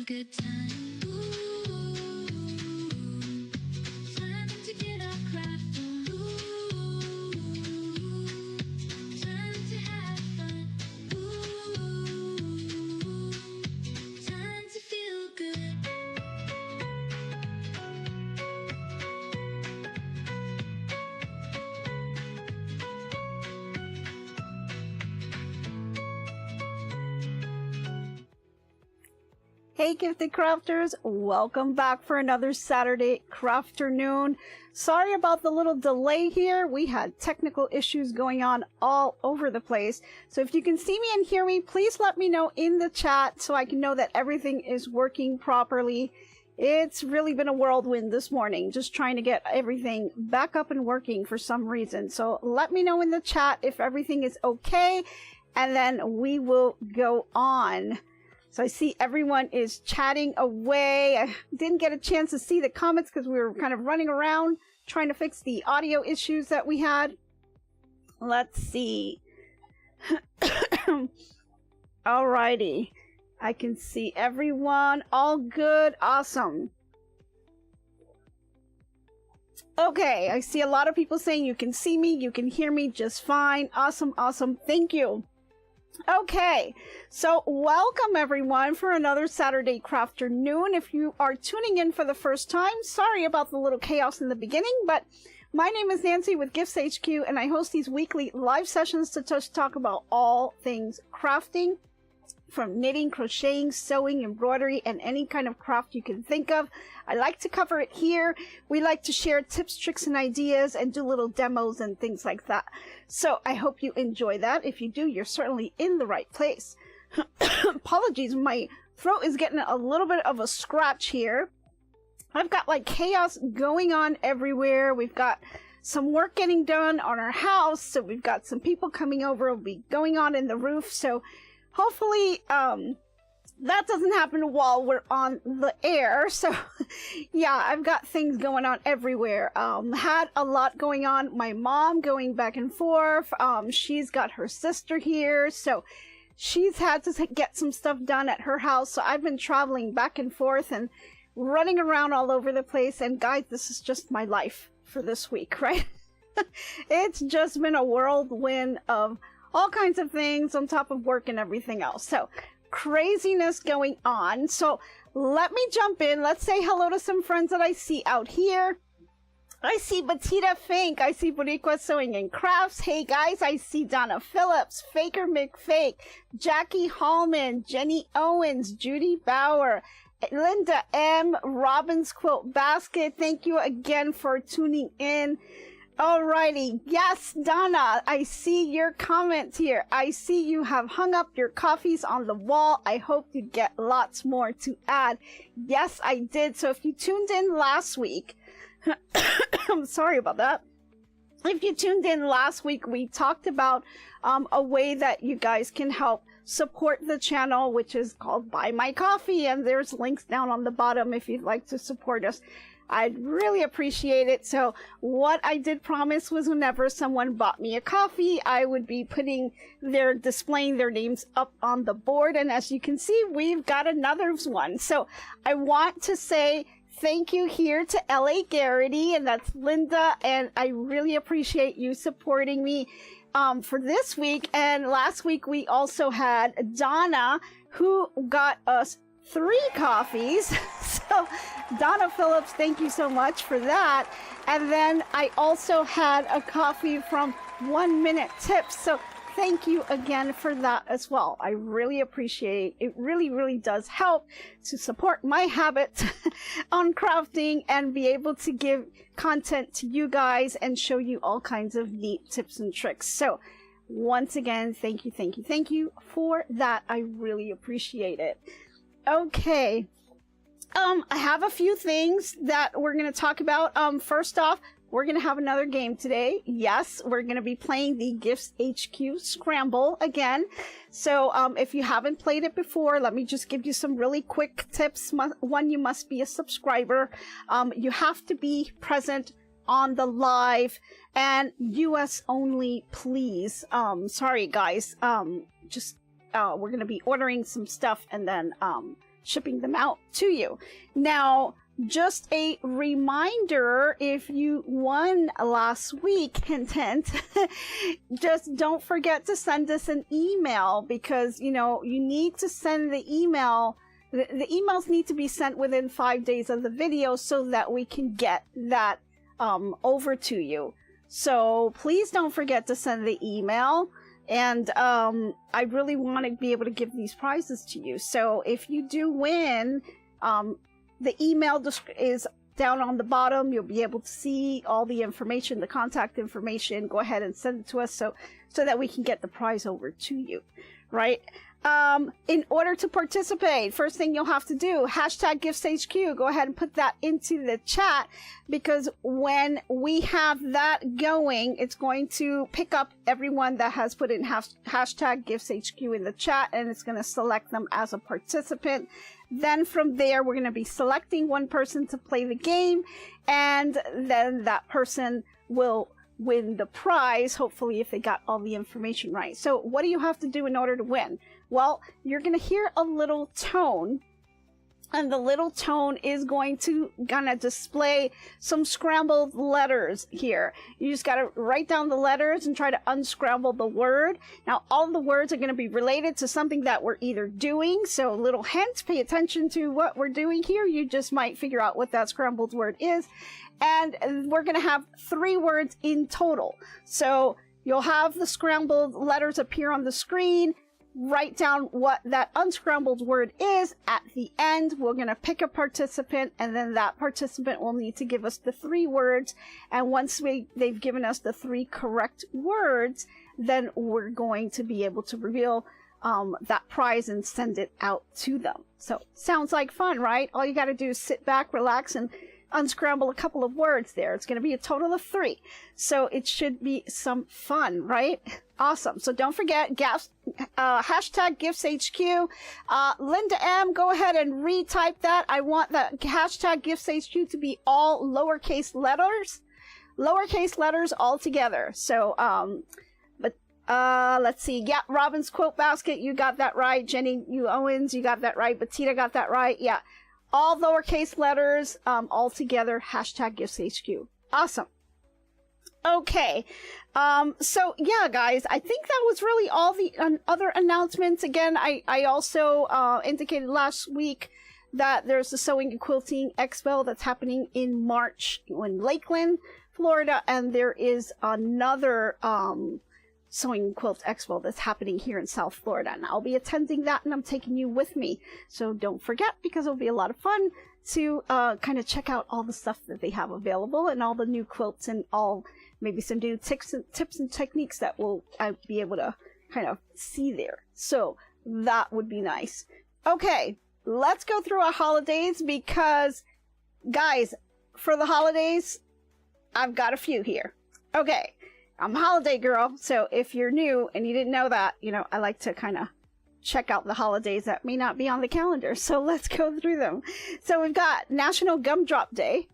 good time. Ooh, time to get our craft on. Ooh, time to have fun. Ooh, time to feel good. Hey gifted crafters, welcome back for another Saturday CrafterNoon. Sorry about the little delay here. We had technical issues going on all over the place. So if you can see me and hear me, please let me know in the chat so I can know that everything is working properly. It's really been a whirlwind this morning, just trying to get everything back up and working for some reason. So let me know in the chat if everything is okay, and then we will go on. So I see everyone is chatting away. I didn't get a chance to see the comments because we were kind of running around trying to fix the audio issues that we had. Let's see. Alrighty. I can see everyone. All good. Awesome. Okay, I see a lot of people saying you can see me, you can hear me just fine. Awesome, awesome. Thank you. Okay, so welcome everyone for another Saturday CrafterNoon. If you are tuning in for the first time, sorry about the little chaos in the beginning, but my name is Nancy with GiftsHQ, and I host these weekly live sessions to talk about all things crafting, from knitting, crocheting, sewing, embroidery, and any kind of craft you can think of. I like to cover it here. We like to share tips, tricks, and ideas and do little demos and things like that. So I hope you enjoy that. If you do, you're certainly in the right place. Apologies, my throat is getting a little bit of a scratch here. I've got like chaos going on everywhere. We've got some work getting done on our house. So we've got some people coming over. It'll be going on in the roof. So hopefully, that doesn't happen while we're on the air. So, yeah, I've got things going on everywhere. Had a lot going on. My mom going back and forth. She's got her sister here. So, she's had to get some stuff done at her house. So, I've been traveling back and forth and running around all over the place. And, guys, this is just my life for this week, right? It's just been a whirlwind of all kinds of things on top of work and everything else. So craziness going on. So let me jump in. Let's say hello to some friends that I see out here. I see Batita Fink. I see Boricua Sewing and Crafts. Hey guys, I see Donna Phillips, Faker McFake, Jackie Hallman, Jenny Owens, Judy Bauer, Linda M, Robin's Quilt Basket. Thank you again for tuning in. Alrighty, yes, Donna, I see your comments here. I see you have hung up your coffees on the wall. I hope you get lots more to add. Yes, I did. So if you tuned in last week, I'm sorry about that. If you tuned in last week, we talked about a way that you guys can help support the channel, which is called Buy My Coffee, and there's links down on the bottom if you'd like to support us. I'd really appreciate it. So what I did promise was whenever someone bought me a coffee, I would be displaying their names up on the board. And as you can see, we've got another one. So I want to say thank you here to LA Garrity, and that's Linda. And I really appreciate you supporting me for this week. And last week, we also had Donna, who got us 3 coffees. So Donna Phillips, thank you so much for that. And then I also had a coffee from 1 Minute Tips. So thank you again for that as well. I really appreciate it. It really, really does help to support my habits on crafting and be able to give content to you guys and show you all kinds of neat tips and tricks. So once again, thank you, thank you, thank you for that. I really appreciate it. Okay. I have a few things that we're going to talk about. First off, we're going to have another game today. Yes, we're going to be playing the GiftsHQ Scramble again. So if you haven't played it before, let me just give you some really quick tips. One, you must be a subscriber. You have to be present on the live, and US only, please. Sorry, guys. We're going to be ordering some stuff and then shipping them out to you. Now, just a reminder, if you won last week, hint, hint, just don't forget to send us an email, because, you know, you need to send the email. The emails need to be sent within 5 days of the video so that we can get that over to you. So please don't forget to send the email. And I really want to be able to give these prizes to you. So if you do win, the email is down on the bottom. You'll be able to see all the information, the contact information. Go ahead and send it to us so that we can get the prize over to you, right? In order to participate, first thing you'll have to do, hashtag GiftsHQ, go ahead and put that into the chat, because when we have that going, it's going to pick up everyone that has put in hashtag GiftsHQ in the chat, and it's going to select them as a participant. Then from there, we're going to be selecting one person to play the game, and then that person will win the prize, hopefully, if they got all the information right. So what do you have to do in order to win? Well, you're going to hear a little tone, and the little tone is going to display some scrambled letters here. You just got to write down the letters and try to unscramble the word. Now, all the words are going to be related to something that we're either doing. So, little hint, pay attention to what we're doing here. You just might figure out what that scrambled word is. And we're going to have 3 words in total. So, you'll have the scrambled letters appear on the screen. Write down what that unscrambled word is. At the end, we're going to pick a participant, and then that participant will need to give us the 3 words. And once they've given us the 3 correct words, then we're going to be able to reveal that prize and send it out to them. So, sounds like fun, right? All you got to do is sit back, relax, and unscramble a couple of words there. It's going to be a total of 3. So it should be some fun, right? Awesome. So don't forget, hashtag GiftsHQ. Linda M, go ahead and retype that. I want the hashtag GiftsHQ to be all lowercase letters. Lowercase letters all together. So, let's see. Yeah, Robin's Quilt Basket, you got that right. Jenny Owens, you got that right. Bettina got that right. Yeah. All lowercase letters, all together, hashtag GiftsHQ. Awesome. Okay. So yeah, guys, I think that was really all the other announcements. Again, I also indicated last week that there's the Sewing and Quilting Expo that's happening in March in Lakeland, Florida, and there is another Sewing and Quilt Expo that's happening here in South Florida, and I'll be attending that, and I'm taking you with me. So don't forget, because it'll be a lot of fun to kind of check out all the stuff that they have available, and all the new quilts, and all maybe some new tips and techniques that we'll be able to kind of see there. So that would be nice. Okay, let's go through our holidays, because guys, for the holidays, I've got a few here. Okay. I'm a holiday girl, so if you're new and you didn't know that, you know, I like to kind of check out the holidays that may not be on the calendar. So let's go through them. So we've got National Gumdrop Day.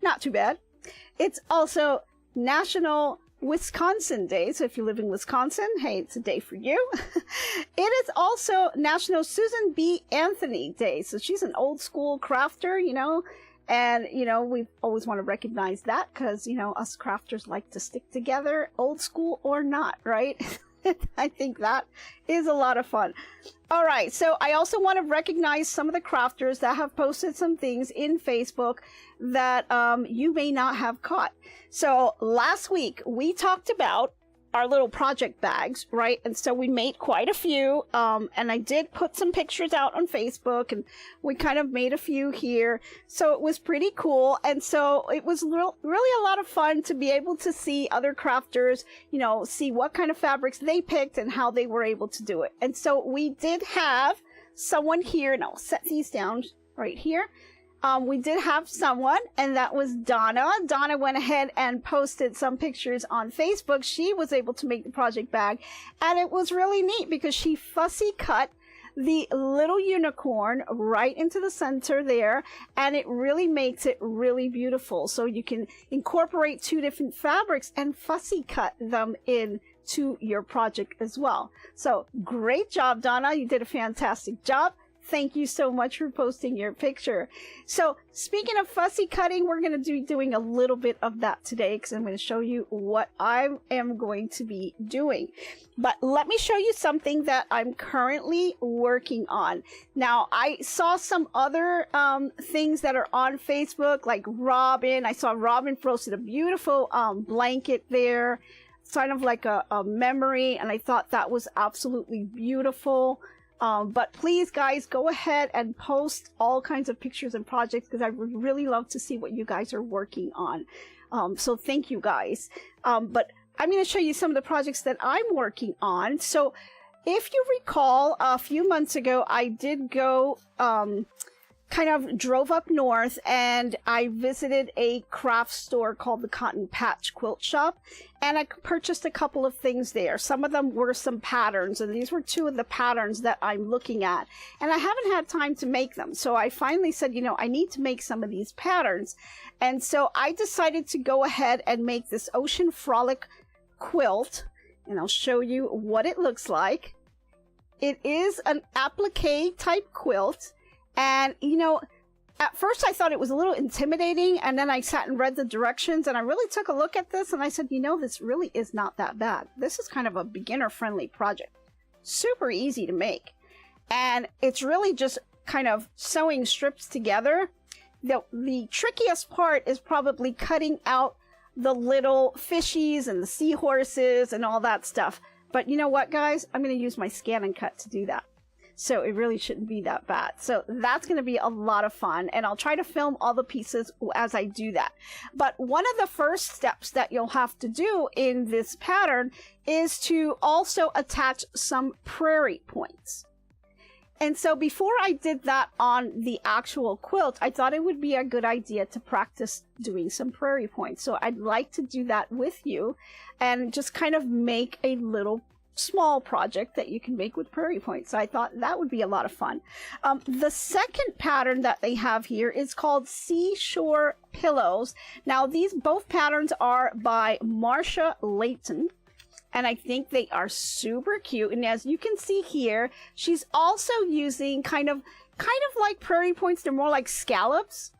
Not too bad. It's also National Wisconsin Day. So if you live in Wisconsin, hey, it's a day for you. It is also National Susan B. Anthony Day. So she's an old school crafter, you know. And, you know, we always want to recognize that, because, you know, us crafters like to stick together, old school or not, right? I think that is a lot of fun. All right, so I also want to recognize some of the crafters that have posted some things in Facebook that you may not have caught. So last week, we talked about our little project bags, right? And so we made quite a few, and I did put some pictures out on Facebook, and we kind of made a few here. So it was pretty cool, and so it was really a lot of fun to be able to see other crafters, you know, see what kind of fabrics they picked and how they were able to do it. And so we did have someone here, and I'll set these down right here. We did have someone, and that was Donna. Donna went ahead and posted some pictures on Facebook. She was able to make the project bag, and it was really neat because she fussy cut the little unicorn right into the center there, and it really makes it really beautiful. So you can incorporate 2 different fabrics and fussy cut them in to your project as well. So great job, Donna. You did a fantastic job. Thank you so much for posting your picture. So speaking of fussy cutting, we're going to be doing a little bit of that today because I'm going to show you what I am going to be doing. But let me show you something that I'm currently working on. Now, I saw some other things that are on Facebook, like Robin. I saw Robin posted a beautiful blanket there, kind of like a memory, and I thought that was absolutely beautiful. But please, guys, go ahead and post all kinds of pictures and projects because I would really love to see what you guys are working on. So thank you, guys. But I'm going to show you some of the projects that I'm working on. So if you recall, a few months ago, I did go kind of drove up north and I visited a craft store called the Cotton Patch Quilt Shop, and I purchased a couple of things there. Some of them were some patterns, and these were two of the patterns that I'm looking at, and I haven't had time to make them. So I finally said, you know, I need to make some of these patterns. And so I decided to go ahead and make this Ocean Frolic quilt, and I'll show you what it looks like. It is an applique type quilt. And, you know, at first I thought it was a little intimidating, and then I sat and read the directions, and I really took a look at this, and I said, you know, this really is not that bad. This is kind of a beginner-friendly project. Super easy to make. And it's really just kind of sewing strips together. The trickiest part is probably cutting out the little fishies and the seahorses and all that stuff. But you know what, guys? I'm going to use my scan and cut to do that. So it really shouldn't be that bad. So that's going to be a lot of fun, and I'll try to film all the pieces as I do that. But one of the first steps that you'll have to do in this pattern is to also attach some prairie points. And so before I did that on the actual quilt, I thought it would be a good idea to practice doing some prairie points. So I'd like to do that with you and just kind of make a little small project that you can make with prairie points. So I thought that would be a lot of fun. The second pattern that they have here is called Seashore Pillows. Now these both patterns are by Marsha Layton, and I think they are super cute. And as you can see here, she's also using kind of like prairie points. They're more like scallops,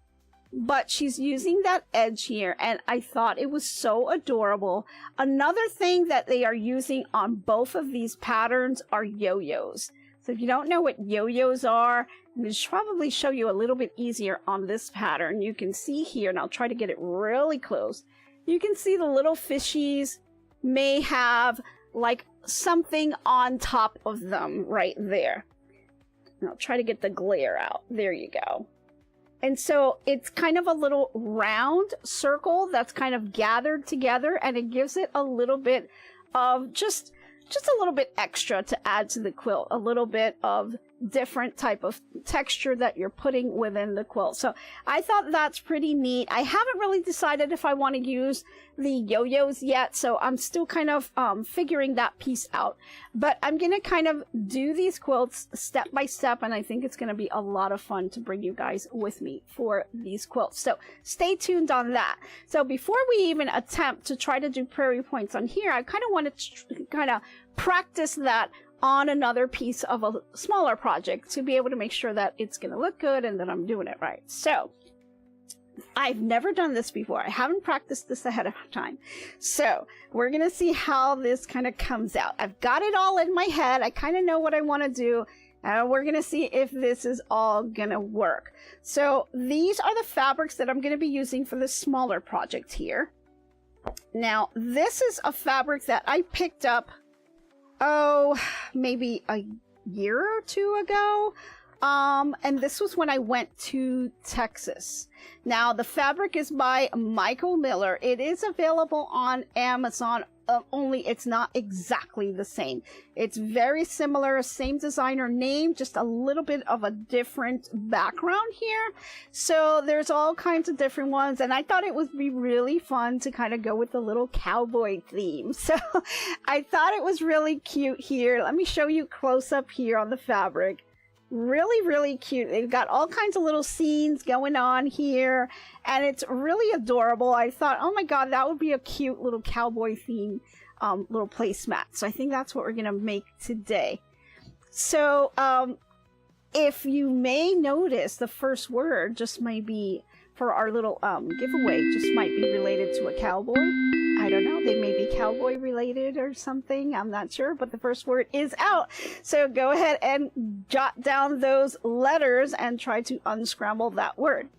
but she's using that edge here, and I thought it was so adorable. Another thing that they are using on both of these patterns are yo-yos. So if you don't know what yo-yos are, I'm going to probably show you a little bit easier on this pattern. You can see here, and I'll try to get it really close. You can see the little fishies may have like something on top of them right there. And I'll try to get the glare out. There you go. And so it's kind of a little round circle that's kind of gathered together, and it gives it a little bit of just a little bit extra to add to the quilt, a little bit of different type of texture that you're putting within the quilt. So I thought that's pretty neat. I haven't really decided if I want to use the yo-yos yet, so I'm still kind of figuring that piece out. But I'm going to kind of do these quilts step by step, and I think it's going to be a lot of fun to bring you guys with me for these quilts. So stay tuned on that. So before we even attempt to try to do prairie points on here, I kind of want to kind of practice that on another piece of a smaller project to be able to make sure that it's going to look good and that I'm doing it right. So I've never done this before. I haven't practiced this ahead of time. So we're going to see how this kind of comes out. I've got it all in my head. I kind of know what I want to do. And we're going to see if this is all going to work. So these are the fabrics that I'm going to be using for this smaller project here. Now, this is a fabric that I picked up maybe a year or two ago. And this was when I went to Texas. Now, the fabric is by Michael Miller. It is available on Amazon, only it's not exactly the same. It's very similar, same designer name, just a little bit of a different background here. So there's all kinds of different ones, and I thought it would be really fun to kind of go with the little cowboy theme. So I thought it was really cute here. Let me show you close up here on the fabric. Really, really cute. They've got all kinds of little scenes going on here, and it's really adorable. I thought, oh my god, that would be a cute little cowboy theme little placemat. So I think that's what we're gonna make today. So if you may notice, the first word just might be, for our little giveaway, just might be related to a cowboy. I don't know, they may be cowboy related or something, I'm not sure, but the first word is out. So go ahead and jot down those letters and try to unscramble that word.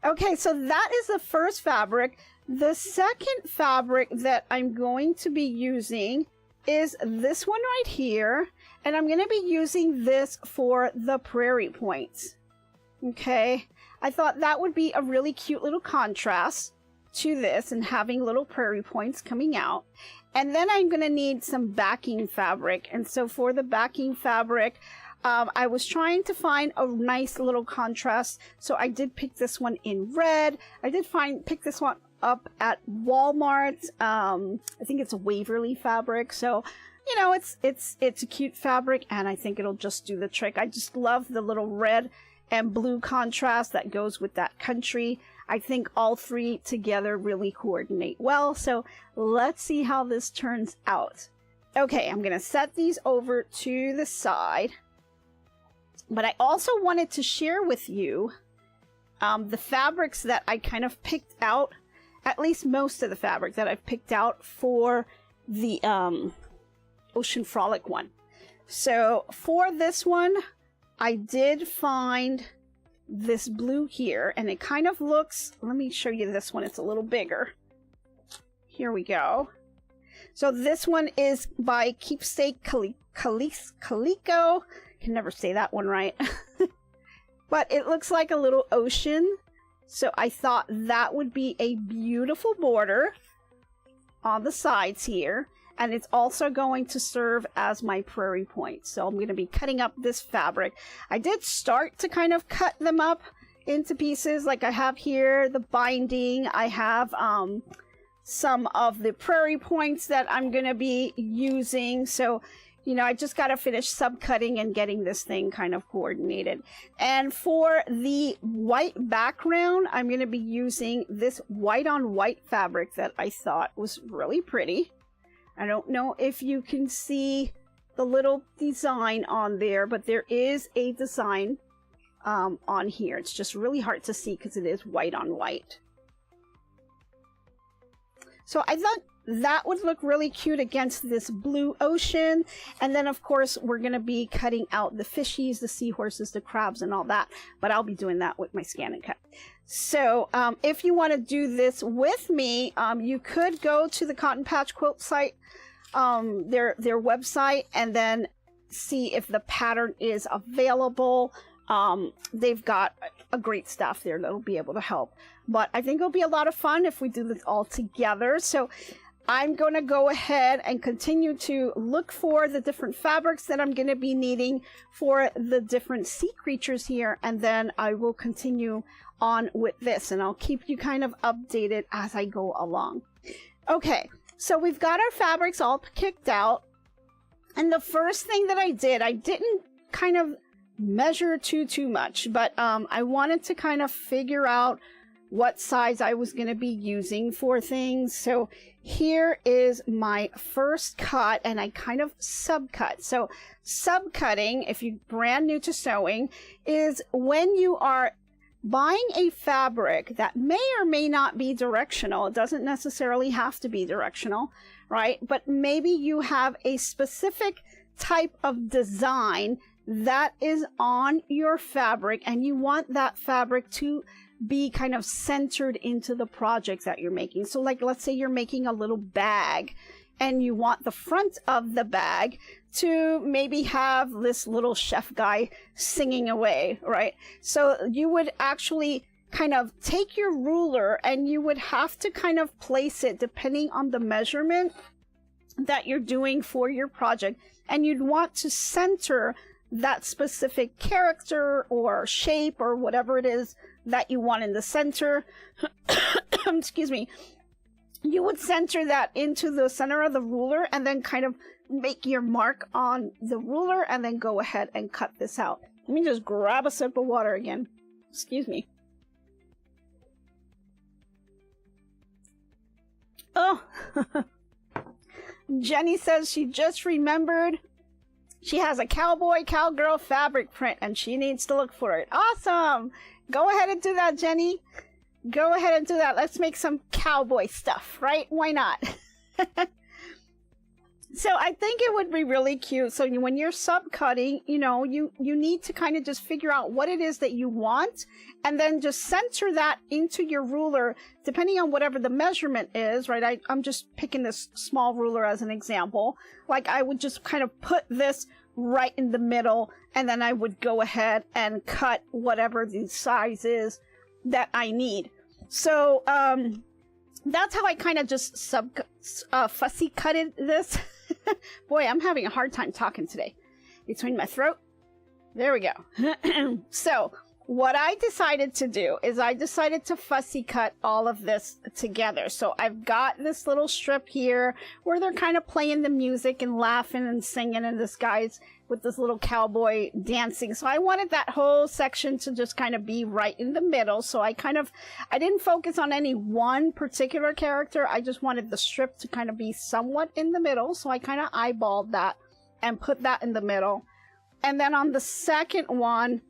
Okay, so that is the first fabric. The second fabric that I'm going to be using is this one right here, and I'm going to be using this for the prairie points. Okay, I thought that would be a really cute little contrast to this and having little prairie points coming out. And then I'm going to need some backing fabric, and so for the backing fabric, I was trying to find a nice little contrast, so I did pick this one in red. I did pick this one up at Walmart. I think it's a Waverly fabric, so you know, it's a cute fabric, and I think it'll just do the trick. I just love the little red and blue contrast that goes with that country. I think all three together really coordinate well, so let's see how this turns out. Okay, I'm gonna set these over to the side, but I also wanted to share with you the fabrics that I kind of picked out, at least most of the fabric that I've picked out for the Ocean Frolic one. So for this one, I did find this blue here, and it kind of looks, let me show you this one, it's a little bigger. Here we go. So this one is by Keepsake Calico. Can never say that one right. But it looks like a little ocean. So I thought that would be a beautiful border on the sides here. And it's also going to serve as my prairie point. So I'm going to be cutting up this fabric. I did start to kind of cut them up into pieces, like I have here, the binding. I have some of the prairie points that I'm going to be using. So, you know, I just got to finish subcutting and getting this thing kind of coordinated. And for the white background, I'm going to be using this white on white fabric that I thought was really pretty. I don't know if you can see the little design on there, but there is a design on here. It's just really hard to see because it is white on white. So I thought that would look really cute against this blue ocean. And then of course we're going to be cutting out the fishies, the seahorses, the crabs, and all that. But I'll be doing that with my scan and cut. So if you want to do this with me, you could go to the Cotton Patch Quilt site, their website, and then see if the pattern is available. They've got a great staff there that'll be able to help. But I think it'll be a lot of fun if we do this all together. So I'm going to go ahead and continue to look for the different fabrics that I'm going to be needing for the different sea creatures here, and then I will continue on with this, and I'll keep you kind of updated as I go along. Okay, so we've got our fabrics all kicked out, and the first thing that I didn't kind of measure too much, but I wanted to kind of figure out what size I was going to be using for things. So here is my first cut, and I kind of subcut. So subcutting, if you're brand new to sewing, is when you are buying a fabric that may or may not be directional. It doesn't necessarily have to be directional, right? But maybe you have a specific type of design that is on your fabric, and you want that fabric to be kind of centered into the project that you're making. So like, let's say you're making a little bag, and you want the front of the bag to maybe have this little chef guy singing away, right? So you would actually kind of take your ruler, and you would have to kind of place it depending on the measurement that you're doing for your project, and you'd want to center that specific character or shape or whatever it is that you want in the center. Excuse me. You would center that into the center of the ruler, and then kind of make your mark on the ruler, and then go ahead and cut this out. Let me just grab a sip of water again. Excuse me. Oh, Jenny says she just remembered She has a cowboy, cowgirl fabric print, and she needs to look for it. Awesome! Go ahead and do that, Jenny. Go ahead and do that. Let's make some cowboy stuff, right? Why not? So I think it would be really cute. So when you're subcutting, you know, you need to kind of just figure out what it is that you want, and then just center that into your ruler, depending on whatever the measurement is, right? I'm just picking this small ruler as an example. Like I would just kind of put this right in the middle, and then I would go ahead and cut whatever the size is that I need. So that's how I kind of just fussy cutted this. Boy, I'm having a hard time talking today. Between my throat. There we go. So what I decided to do is I decided to fussy cut all of this together. So I've got this little strip here where they're kind of playing the music and laughing and singing, and this guy's with this little cowboy dancing. So I wanted that whole section to just kind of be right in the middle. So I didn't focus on any one particular character. I just wanted the strip to kind of be somewhat in the middle. So I kind of eyeballed that and put that in the middle. And then on the second one,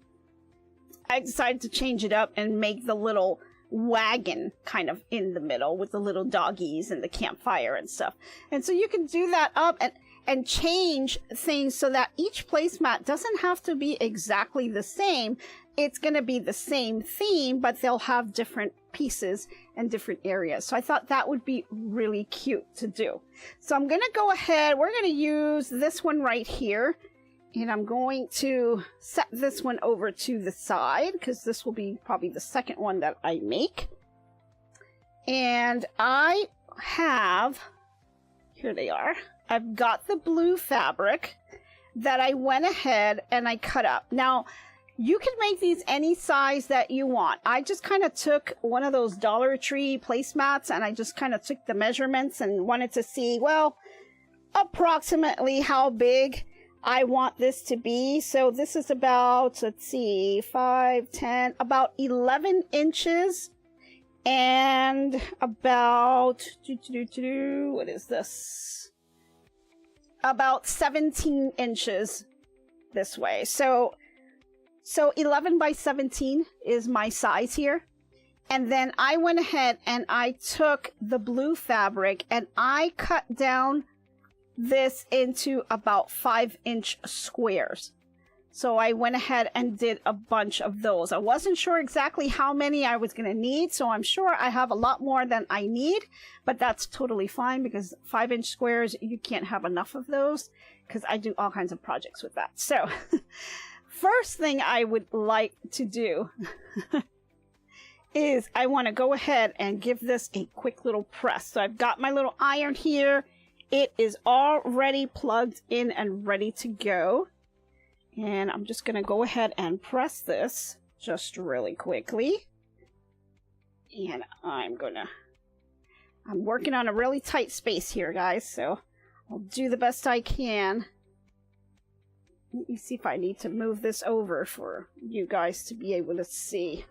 I decided to change it up and make the little wagon kind of in the middle with the little doggies and the campfire and stuff. And so you can do that up and change things so that each placemat doesn't have to be exactly the same. It's going to be the same theme, but they'll have different pieces and different areas. So I thought that would be really cute to do. So I'm going to go ahead. We're going to use this one right here. And I'm going to set this one over to the side because this will be probably the second one that I make. And I have, here they are. I've got the blue fabric that I went ahead and I cut up. Now, you can make these any size that you want. I just kind of took one of those Dollar Tree placemats and I just kind of took the measurements and wanted to see, well, approximately how big I want this to be. So this is about, let's see, 5, 10, about 11 inches and about, what is this? About 17 inches this way. So 11 by 17 is my size here. And then I went ahead and I took the blue fabric and I cut down this into about 5-inch squares. So I went ahead and did a bunch of those. I wasn't sure exactly how many I was going to need, so I'm sure I have a lot more than I need, but that's totally fine because 5-inch squares, you can't have enough of those because I do all kinds of projects with that. So first thing I would like to do is I want to go ahead and give this a quick little press. So I've got my little iron here. It is already plugged in and ready to go. And I'm just going to go ahead and press this just really quickly. And I'm working on a really tight space here, guys. So I'll do the best I can. Let me see if I need to move this over for you guys to be able to see.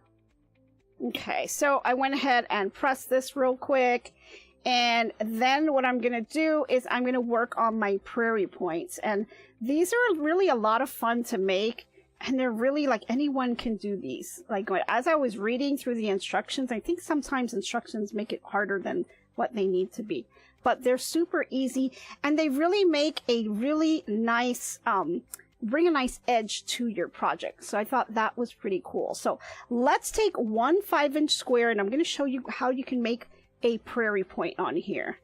Okay, so I went ahead and pressed this real quick. And then what I'm going to do is I'm going to work on my prairie points. And these are really a lot of fun to make. And they're really like anyone can do these. Like as I was reading through the instructions, I think sometimes instructions make it harder than what they need to be. But they're super easy. And they really make a really nice, bring a nice edge to your project. So I thought that was pretty cool. So let's take one 5-inch square and I'm going to show you how you can make a prairie point on here.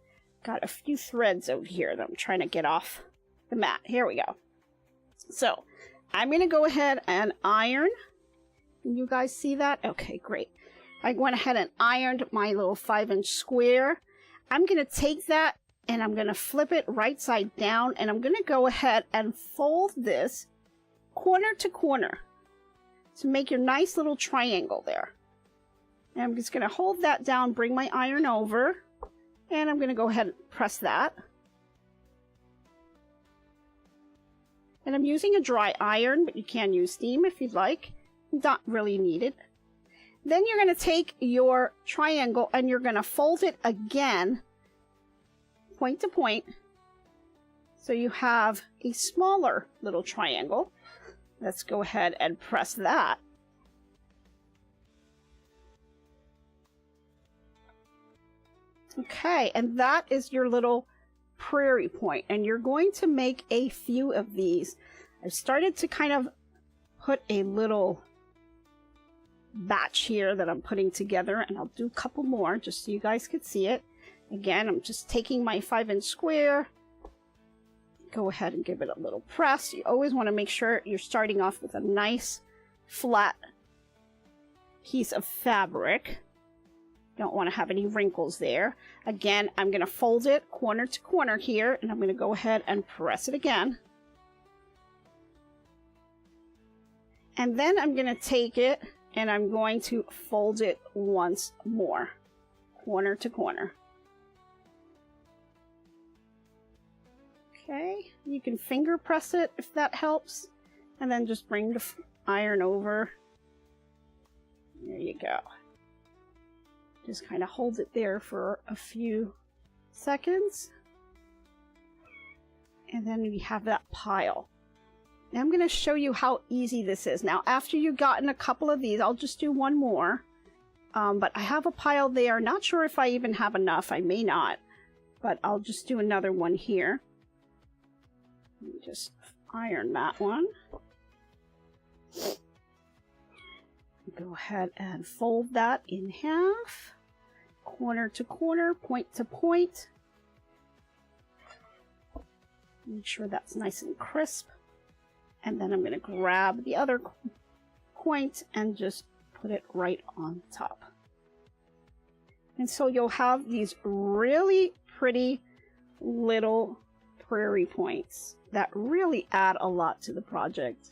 Got a few threads over here that I'm trying to get off the mat. Here we go. So I'm going to go ahead and iron. Can you guys see that? Okay, great. I went ahead and ironed my little 5-inch square. I'm going to take that and I'm going to flip it right side down and I'm going to go ahead and fold this corner to corner to make your nice little triangle there. And I'm just going to hold that down, bring my iron over, and I'm going to go ahead and press that. And I'm using a dry iron, but you can use steam if you'd like. Not really needed. Then you're going to take your triangle and you're going to fold it again, point to point, So you have a smaller little triangle. Let's go ahead and press that. Okay, and that is your little prairie point, and you're going to make a few of these. I've started to kind of put a little batch here that I'm putting together, and I'll do a couple more just so you guys could see it. Again, I'm just taking my 5-inch square, go ahead and give it a little press. You always want to make sure you're starting off with a nice flat piece of fabric. Don't want to have any wrinkles there. Again, I'm going to fold it corner to corner here, and I'm going to go ahead and press it again. And then I'm going to take it and I'm going to fold it once more, corner to corner. Okay, you can finger press it if that helps, and then just bring the iron over. There you go. Just kind of hold it there for a few seconds. And then we have that pile. Now I'm going to show you how easy this is. Now, after you've gotten a couple of these, I'll just do one more. But I have a pile there. Not sure if I even have enough. I may not. But I'll just do another one here. Let me just iron that one. Go ahead and fold that in half, corner to corner, point to point. Make sure that's nice and crisp. And then I'm going to grab the other point and just put it right on top. And so you'll have these really pretty little prairie points that really add a lot to the project.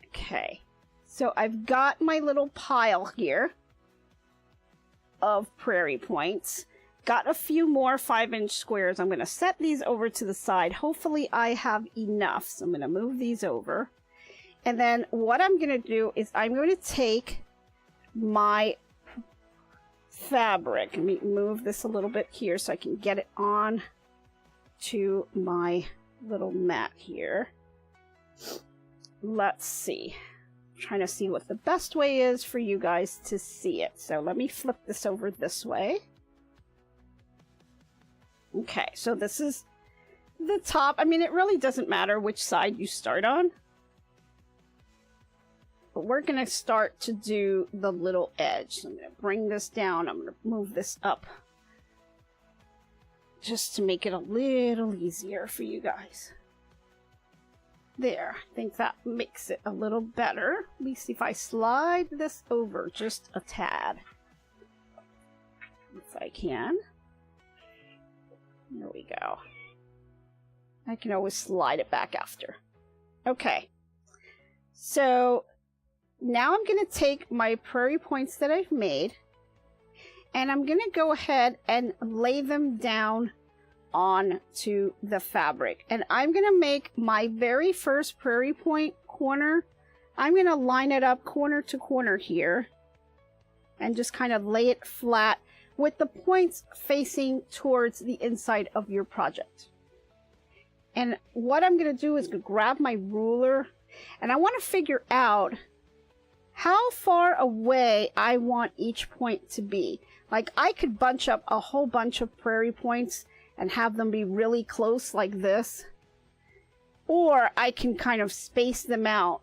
Okay, so I've got my little pile here of prairie points. Got a few more 5-inch squares. I'm going to set these over to the side. Hopefully I have enough, so I'm going to move these over. And then what I'm going to do is I'm going to take my fabric. Let me move this a little bit here so I can get it on to my little mat here. Let's see. I'm trying to see what the best way is for you guys to see it. So let me flip this over this way. Okay, so this is the top. I mean, it really doesn't matter which side you start on. But we're going to start to do the little edge. So I'm going to bring this down. I'm going to move this up just to make it a little easier for you guys. There, I think that makes it a little better. Let me see if I slide this over just a tad. If I can. There we go. I can always slide it back after. Okay. So now I'm going to take my prairie points that I've made, and I'm going to go ahead and lay them down onto the fabric. And I'm going to make my very first prairie point corner. I'm going to line it up corner to corner here and just kind of lay it flat with the points facing towards the inside of your project. And what I'm going to do is grab my ruler, and I want to figure out how far away I want each point to be. Like, I could bunch up a whole bunch of prairie points and have them be really close like this, or I can kind of space them out.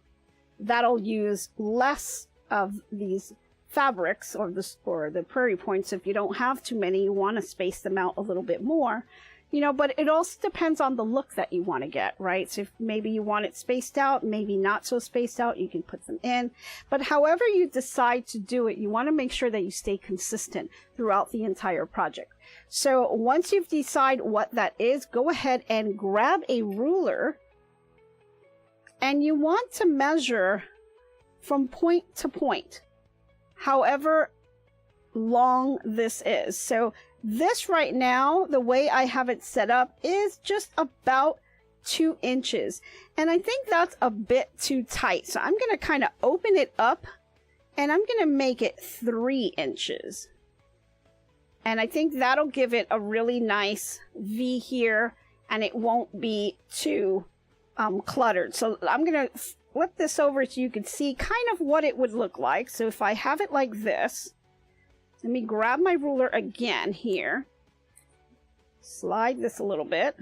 That'll use less of these fabrics or the prairie points. If you don't have too many, you want to space them out a little bit more, you know, but it also depends on the look that you want to get, right? So if maybe you want it spaced out, maybe not so spaced out, you can put them in. But however you decide to do it, you want to make sure that you stay consistent throughout the entire project. So once you've decided what that is, go ahead and grab a ruler, and you want to measure from point to point, however long this is. So this right now, the way I have it set up, is just about 2 inches. And I think that's a bit too tight. So I'm going to kind of open it up, and I'm going to make it 3 inches. And I think that'll give it a really nice V here, and it won't be too cluttered. So I'm going to flip this over so you can see kind of what it would look like. So if I have it like this, let me grab my ruler again here, slide this a little bit,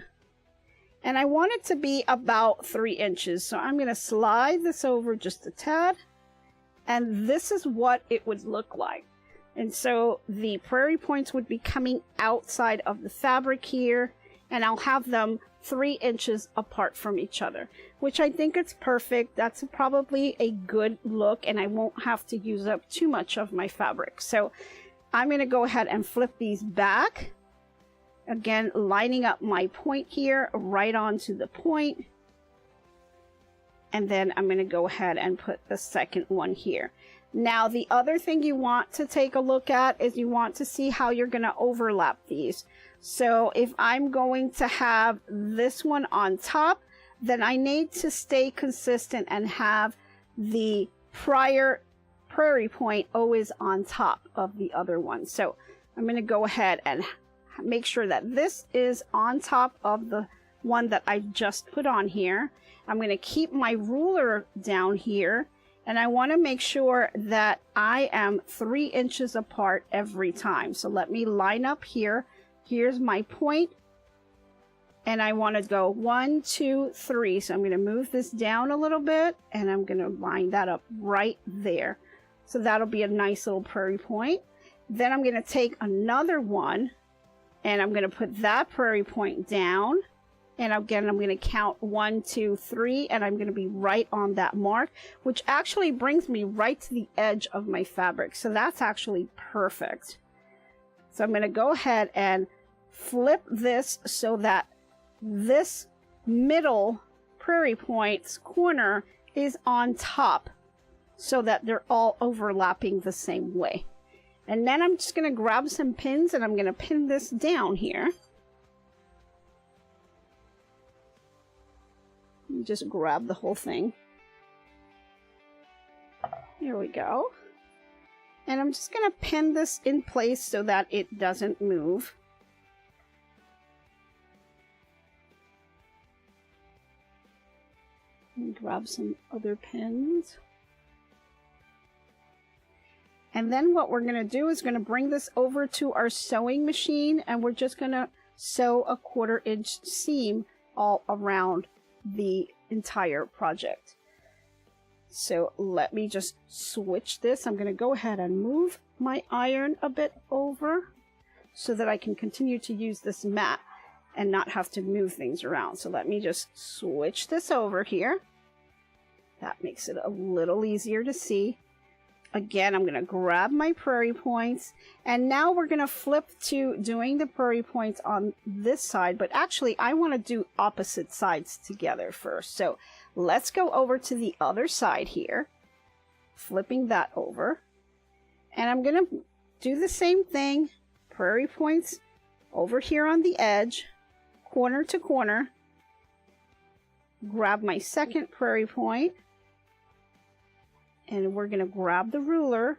and I want it to be about 3 inches. So I'm going to slide this over just a tad, and this is what it would look like. And so the prairie points would be coming outside of the fabric here, and I'll have them 3 inches apart from each other, which I think it's perfect. That's probably a good look, and I won't have to use up too much of my fabric. So I'm going to go ahead and flip these back. Again, lining up my point here right onto the point. And then I'm going to go ahead and put the second one here. Now, the other thing you want to take a look at is you want to see how you're going to overlap these. So if I'm going to have this one on top, then I need to stay consistent and have the prior prairie point always on top of the other one. So I'm going to go ahead and make sure that this is on top of the one that I just put on here. I'm going to keep my ruler down here, and I want to make sure that I am 3 inches apart every time. So let me line up here. Here's my point, and I want to go 1, 2, 3. So I'm going to move this down a little bit, and I'm going to line that up right there. So that'll be a nice little prairie point. Then I'm going to take another one, and I'm going to put that prairie point down. And again, I'm going to count 1, 2, 3, and I'm going to be right on that mark, which actually brings me right to the edge of my fabric. So that's actually perfect. So I'm going to go ahead and flip this so that this middle prairie point's corner is on top, so that they're all overlapping the same way. And then I'm just going to grab some pins, and I'm going to pin this down here. Just grab the whole thing. Here we go. And I'm just going to pin this in place so that it doesn't move. And grab some other pins. And then what we're going to do is going to bring this over to our sewing machine, and we're just going to sew a 1/4 inch seam all around the entire project. So let me just switch this. I'm going to go ahead and move my iron a bit over so that I can continue to use this mat and not have to move things around. So let me just switch this over here. That makes it a little easier to see. Again, I'm going to grab my prairie points, and now we're going to flip to doing the prairie points on this side, but actually I want to do opposite sides together first. So let's go over to the other side here, flipping that over, and I'm going to do the same thing, prairie points over here on the edge, corner to corner, grab my second prairie point, and we're going to grab the ruler.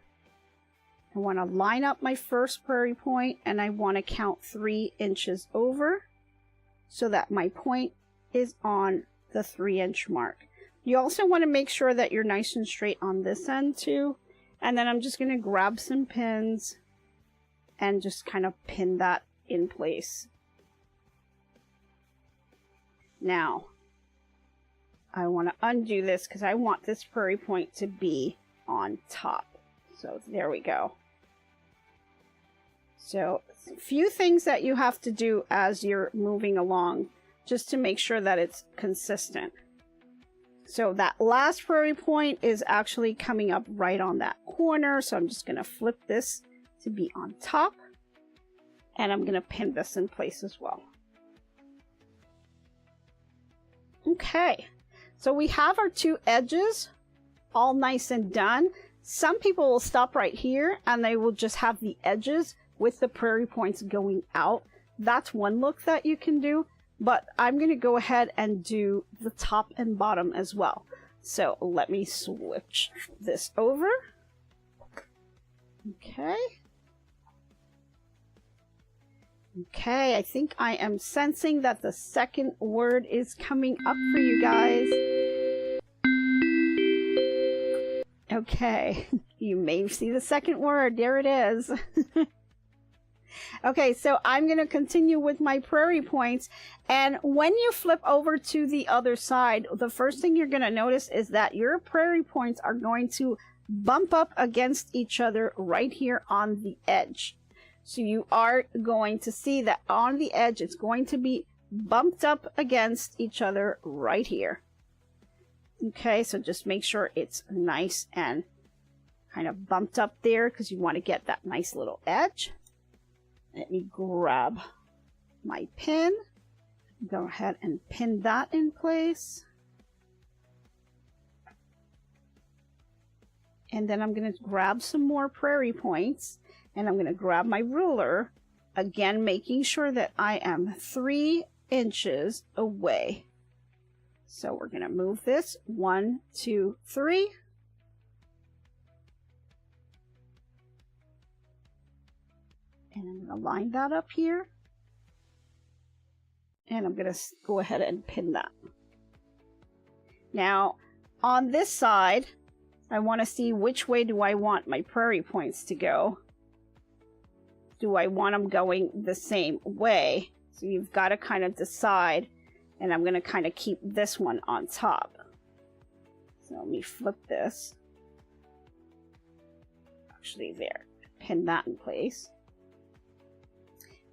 I want to line up my first prairie point, and I want to count 3 inches over so that my point is on the 3-inch mark. You also want to make sure that you're nice and straight on this end too. And then I'm just going to grab some pins and just kind of pin that in place. Now, I want to undo this because I want this prairie point to be on top. So there we go. So a few things that you have to do as you're moving along just to make sure that it's consistent. So that last prairie point is actually coming up right on that corner. So I'm just going to flip this to be on top, and I'm going to pin this in place as well. Okay. So we have our 2 edges all nice and done. Some people will stop right here and they will just have the edges with the prairie points going out. That's one look that you can do, but I'm going to go ahead and do the top and bottom as well. So let me switch this over. Okay. Okay, I think I am sensing that the second word is coming up for you guys. Okay, you may see the second word. There it is. Okay, so I'm going to continue with my prairie points. And when you flip over to the other side, the first thing you're going to notice is that your prairie points are going to bump up against each other right here on the edge. So you are going to see that on the edge, it's going to be bumped up against each other right here. Okay, so just make sure it's nice and kind of bumped up there because you want to get that nice little edge. Let me grab my pin. Go ahead and pin that in place. And then I'm going to grab some more prairie points. And I'm going to grab my ruler, again making sure that I am 3 inches away. So we're going to move this 1, 2, 3. And I'm going to line that up here. And I'm going to go ahead and pin that. Now, on this side, I want to see which way do I want my prairie points to go. Do I want them going the same way? So you've got to kind of decide. And I'm going to kind of keep this one on top. So let me flip this. Actually, there. Pin that in place.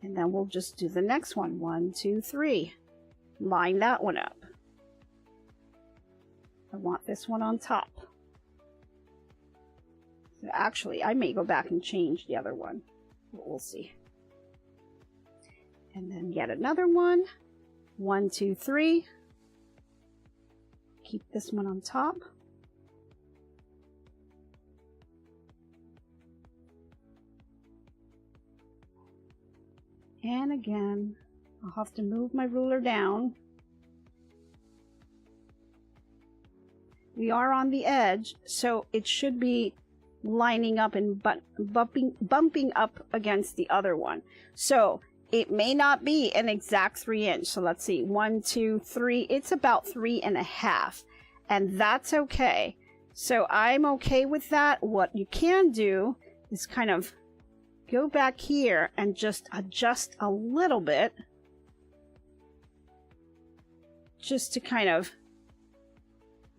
And then we'll just do the next one. 1, 2, 3. Line that one up. I want this one on top. So actually, I may go back and change the other one. But we'll see. And then yet another one. 1, 2, 3. Keep this one on top. And again, I'll have to move my ruler down. We are on the edge, so it should be lining up and bumping up against the other one. So it may not be an exact 3 inch. So let's see, 1, 2, 3. It's about 3.5, and that's okay. So I'm okay with that. What you can do is kind of go back here and just adjust a little bit, just to kind of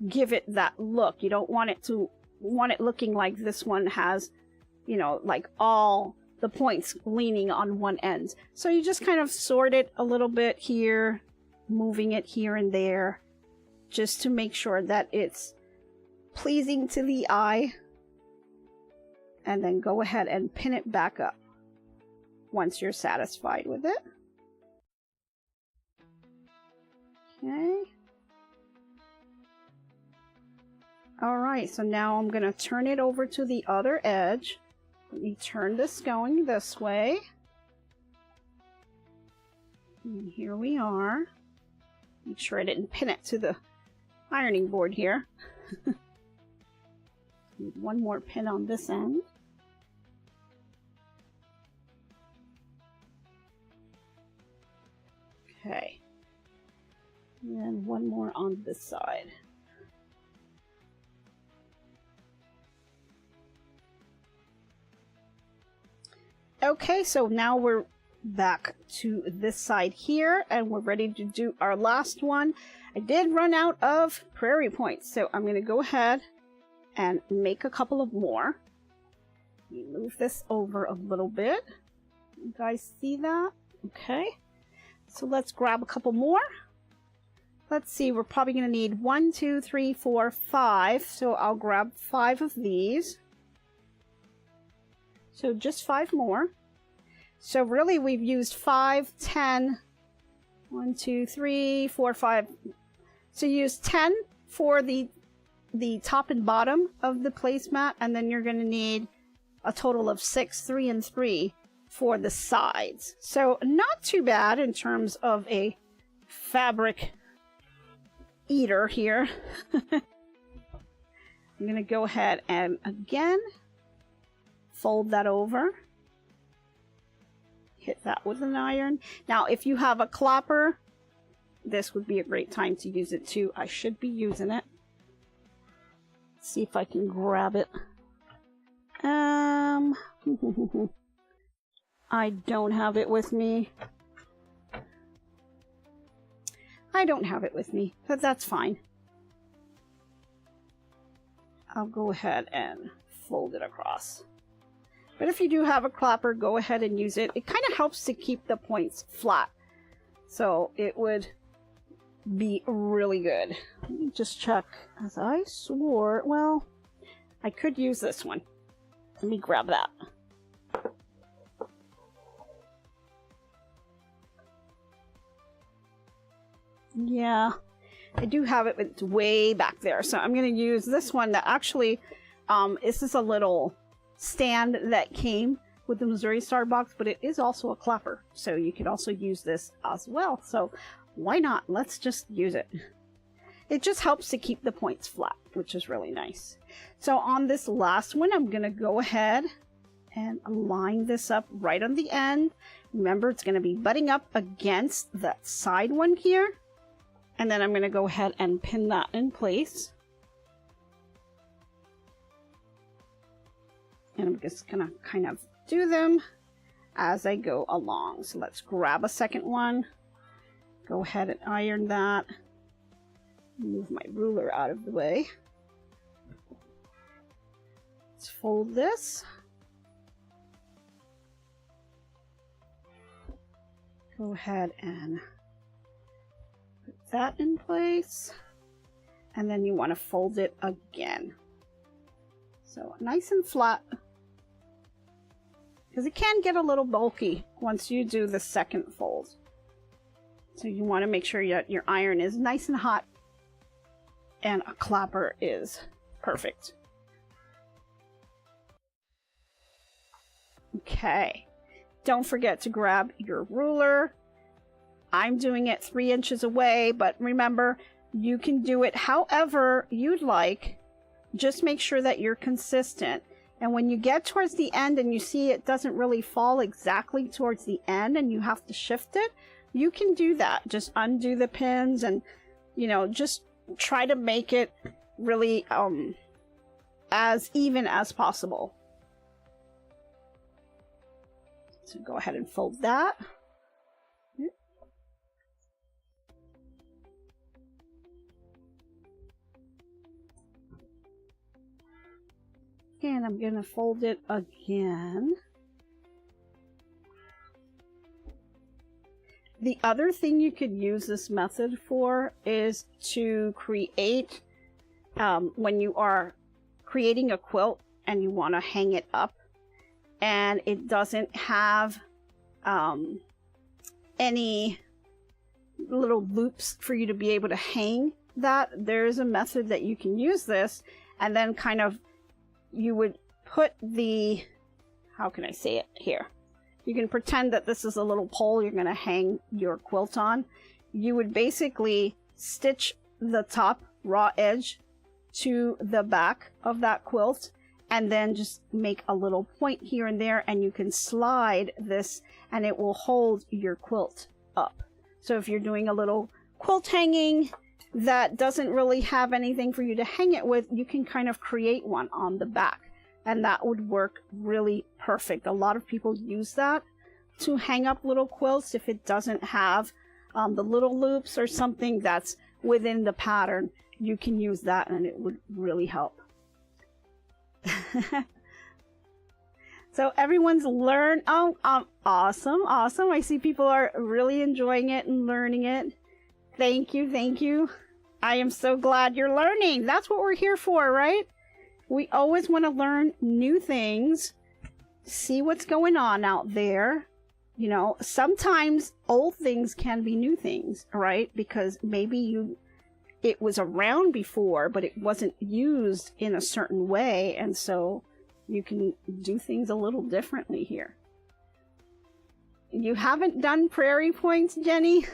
give it that look. You don't want it looking like this one has, you know, like all the points leaning on one end. So you just kind of sort it a little bit here, moving it here and there, just to make sure that it's pleasing to the eye. And then go ahead and pin it back up once you're satisfied with it. Okay. All right, so now I'm going to turn it over to the other edge. Let me turn this going this way. And here we are. Make sure I didn't pin it to the ironing board here. Need one more pin on this end. Okay. And then one more on this side. Okay, so now we're back to this side here, and we're ready to do our last one. I did run out of prairie points, so I'm going to go ahead and make a couple of more. Let me move this over a little bit. You guys see that? Okay. So let's grab a couple more. Let's see, we're probably going to need 1, 2, 3, 4, 5. So I'll grab 5 of these. So just 5 more. So really we've used 5, 10, 1, 2, 3, 4, 5. So use 10 for the top and bottom of the placemat, and then you're going to need a total of 6, 3, and 3 for the sides. So not too bad in terms of a fabric eater here. I'm going to go ahead and again fold that over. hit that with an iron. Now, if you have a clapper, this would be a great time to use it too. I should be using it. Let's see if I can grab it. I don't have it with me. I don't have it with me, but that's fine. I'll go ahead and fold it across. But if you do have a clapper, go ahead and use it. It kind of helps to keep the points flat. So it would be really good. Let me just check. As I swore, well, I could use this one. Let me grab that. Yeah, I do have it, but it's way back there. So I'm going to use this one that actually, this is a little stand that came with the Missouri Star box, but it is also a clapper. So you could also use this as well. So why not? Let's just use it. It just helps to keep the points flat, which is really nice. So on this last one, I'm going to go ahead and line this up right on the end. Remember, it's going to be butting up against that side one here. And then I'm going to go ahead and pin that in place. And I'm just going to kind of do them as I go along. So let's grab a second one. Go ahead and iron that. Move my ruler out of the way. Let's fold this. Go ahead and put that in place. And then you want to fold it again. So nice and flat. Because it can get a little bulky once you do the second fold. So you want to make sure your iron is nice and hot. And a clapper is perfect. Okay. Don't forget to grab your ruler. I'm doing it 3 inches away, but remember, you can do it however you'd like. Just make sure that you're consistent. And when you get towards the end and you see it doesn't really fall exactly towards the end and you have to shift it, you can do that. Just undo the pins and, you know, just try to make it really as even as possible. So go ahead and fold that. And I'm going to fold it again. The other thing you could use this method for is to create, when you are creating a quilt and you want to hang it up and it doesn't have any little loops for you to be able to hang that, there's a method that you can use this, and then kind of you would put the, how can I say it here? You can pretend that this is a little pole you're going to hang your quilt on. You would basically stitch the top raw edge to the back of that quilt and then just make a little point here and there, and you can slide this and it will hold your quilt up. So if you're doing a little quilt hanging that doesn't really have anything for you to hang it with, you can kind of create one on the back, and that would work really perfect. A lot of people use that to hang up little quilts if it doesn't have the little loops or something that's within the pattern. You can use that and it would really help. So everyone's learned. Oh, awesome. I see people are really enjoying it and learning it. Thank you. I am so glad you're learning. That's what we're here for, right? We always want to learn new things, see what's going on out there. You know, sometimes old things can be new things, right? Because maybe it was around before, but it wasn't used in a certain way, and so you can do things a little differently here. You haven't done Prairie Points, Jenny?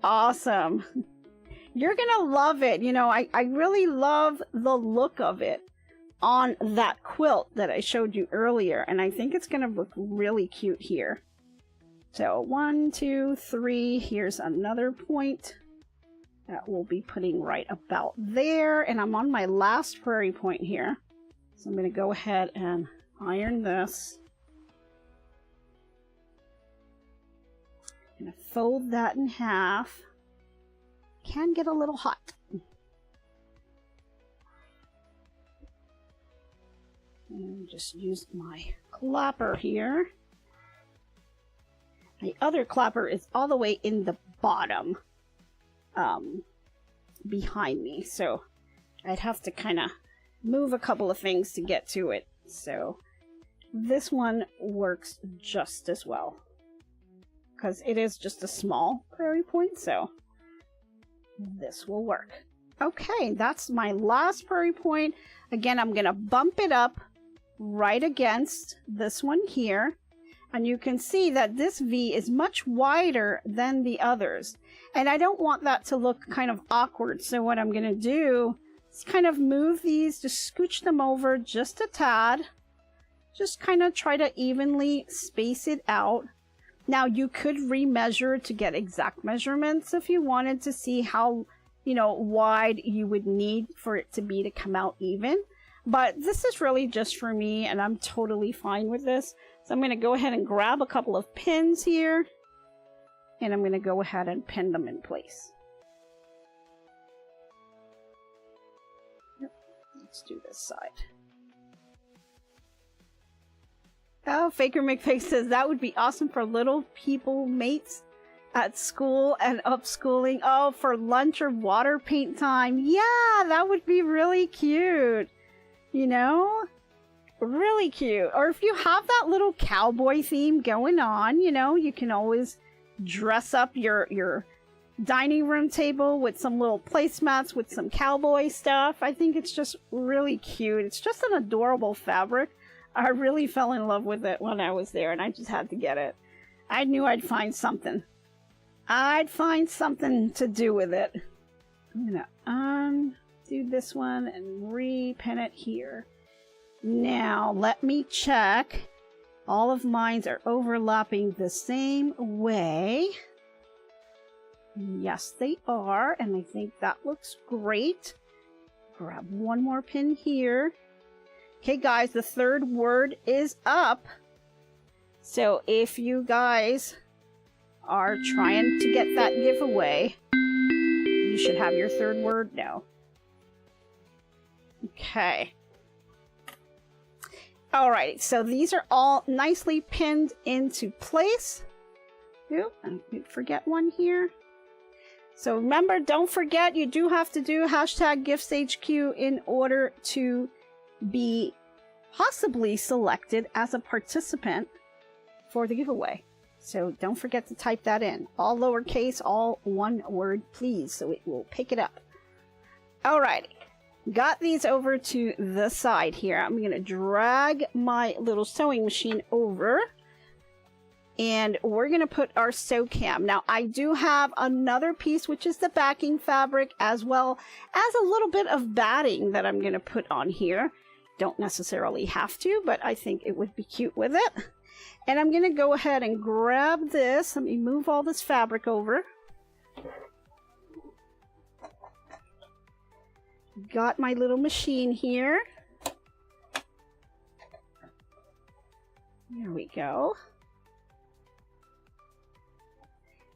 Awesome. You're gonna love it. You know, I really love the look of it on that quilt that I showed you earlier, and I think it's gonna look really cute here. So 1, 2, 3, here's another point that we'll be putting right about there. And I'm on my last prairie point here. So I'm going to go ahead and iron this. I'm going to fold that in half. Can get a little hot. And just use my clapper here. The other clapper is all the way in the bottom behind me, so I'd have to kind of move a couple of things to get to it. So this one works just as well because it is just a small prairie point, so this will work. Okay, that's my last prairie point. Again, I'm going to bump it up right against this one here. And you can see that this V is much wider than the others. And I don't want that to look kind of awkward. So what I'm going to do is kind of move these, just scooch them over just a tad. Just kind of try to evenly space it out. Now you could remeasure to get exact measurements if you wanted to see how, wide you would need for it to be to come out even. But this is really just for me, and I'm totally fine with this. So I'm going to go ahead and grab a couple of pins here, and I'm going to go ahead and pin them in place. Yep. Let's do this side. Oh, Faker McFake says that would be awesome for little people mates at school and upschooling. Oh, for lunch or water paint time. Yeah, that would be really cute. Really cute. Or if you have that little cowboy theme going on, you can always dress up your dining room table with some little placemats with some cowboy stuff. I think it's just really cute. It's just an adorable fabric. I really fell in love with it when I was there, and I just had to get it. I knew I'd find something. I'd find something to do with it. I'm gonna undo this one and repin it here. Now, let me check. All of mine are overlapping the same way. Yes, they are, and I think that looks great. Grab one more pin here. Okay, guys, the third word is up. So if you guys are trying to get that giveaway, you should have your third word now. Okay. Alright, so these are all nicely pinned into place. Oop, I did forget one here. So remember, don't forget, you do have to do hashtag GiftsHQ in order to be possibly selected as a participant for the giveaway. So don't forget to type that in. All lowercase, all one word, please, so it will pick it up. Alrighty. Got these over to the side here. I'm going to drag my little sewing machine over. And we're going to put our sew cam. Now, I do have another piece, which is the backing fabric, as well as a little bit of batting that I'm going to put on here. Don't necessarily have to, but I think it would be cute with it. And I'm going to go ahead and grab this. Let me move all this fabric over. Got my little machine here. There we go.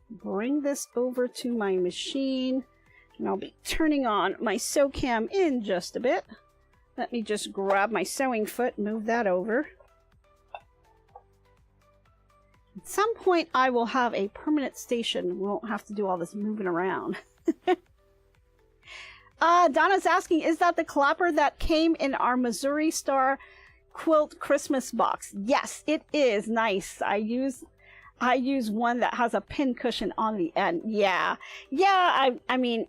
Bring this over to my machine, and I'll be turning on my sew cam in just a bit. Let me just grab my sewing foot, move that over. At some point, I will have a permanent station. We won't have to do all this moving around. Donna's asking, is that the clapper that came in our Missouri Star quilt Christmas box? Yes, it is. Nice. I use one that has a pin cushion on the end. Yeah. I mean,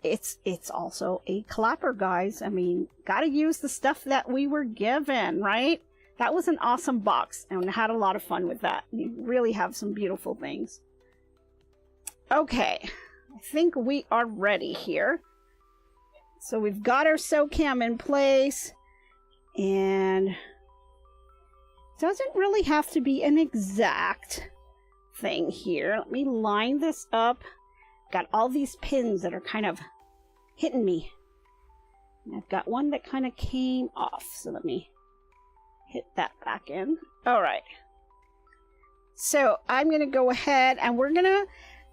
it's also a clapper, guys. I mean, gotta use the stuff that we were given, right? That was an awesome box, and I had a lot of fun with that. You really have some beautiful things. Okay, I think we are ready here. So we've got our sew cam in place, and it doesn't really have to be an exact thing here. Let me line this up. Got all these pins that are kind of hitting me. And I've got one that kind of came off, so let me hit that back in. All right. So I'm going to go ahead and we're going to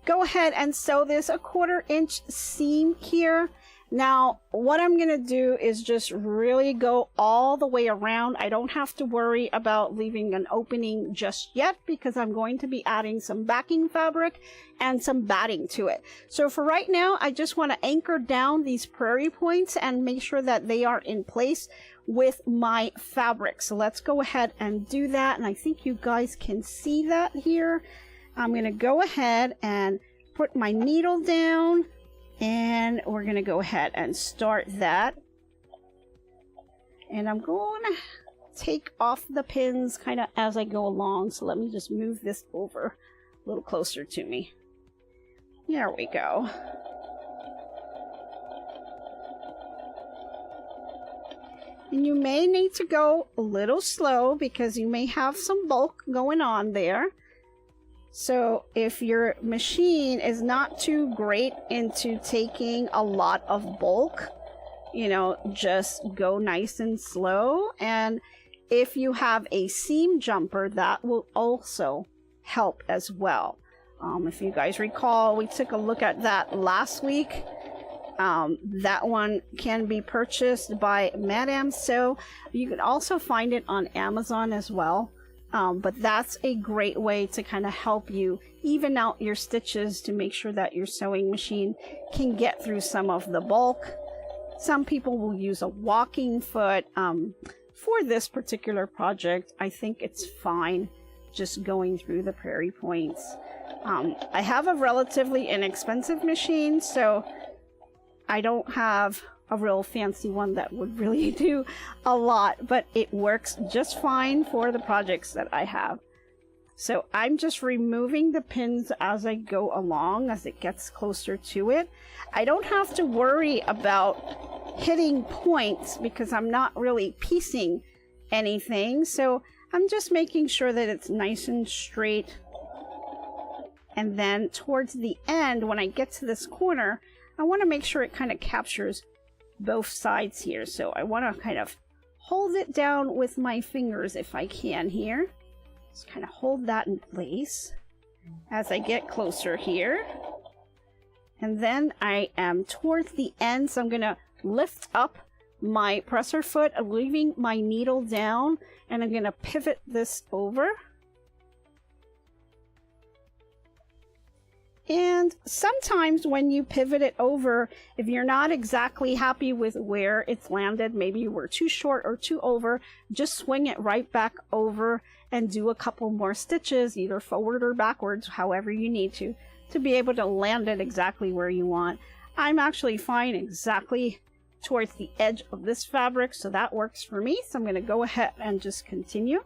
go ahead and sew this a 1/4 inch seam here. Now, what I'm going to do is just really go all the way around. I don't have to worry about leaving an opening just yet because I'm going to be adding some backing fabric and some batting to it. So for right now, I just want to anchor down these prairie points and make sure that they are in place with my fabric. So let's go ahead and do that. And I think you guys can see that here. I'm going to go ahead and put my needle down. And we're going to go ahead and start that. And I'm going to take off the pins kind of as I go along. So let me just move this over a little closer to me. There we go. And you may need to go a little slow because you may have some bulk going on there. So if your machine is not too great into taking a lot of bulk, you know, just go nice and slow. And if you have a seam jumper, that will also help as well. If you guys recall, we took a look at that last week. That one can be purchased by Madame Sew. You can also find it on Amazon as well. But that's a great way to kind of help you even out your stitches to make sure that your sewing machine can get through some of the bulk. Some people will use a walking foot. For this particular project, I think it's fine just going through the prairie points. I have a relatively inexpensive machine, so I don't have a real fancy one that would really do a lot, but it works just fine for the projects that I have. So I'm just removing the pins as I go along as it gets closer to it. I don't have to worry about hitting points because I'm not really piecing anything. So I'm just making sure that it's nice and straight. And then towards the end, when I get to this corner, I want to make sure it kind of captures both sides here. So I want to kind of hold it down with my fingers if I can here. Just kind of hold that in place as I get closer here. And then I am towards the end, so I'm going to lift up my presser foot, leaving my needle down, and I'm going to pivot this over. And sometimes when you pivot it over, if you're not exactly happy with where it's landed, maybe you were too short or too over, just swing it right back over and do a couple more stitches, either forward or backwards, however you need to be able to land it exactly where you want. I'm actually fine exactly towards the edge of this fabric, so that works for me. So I'm going to go ahead and just continue.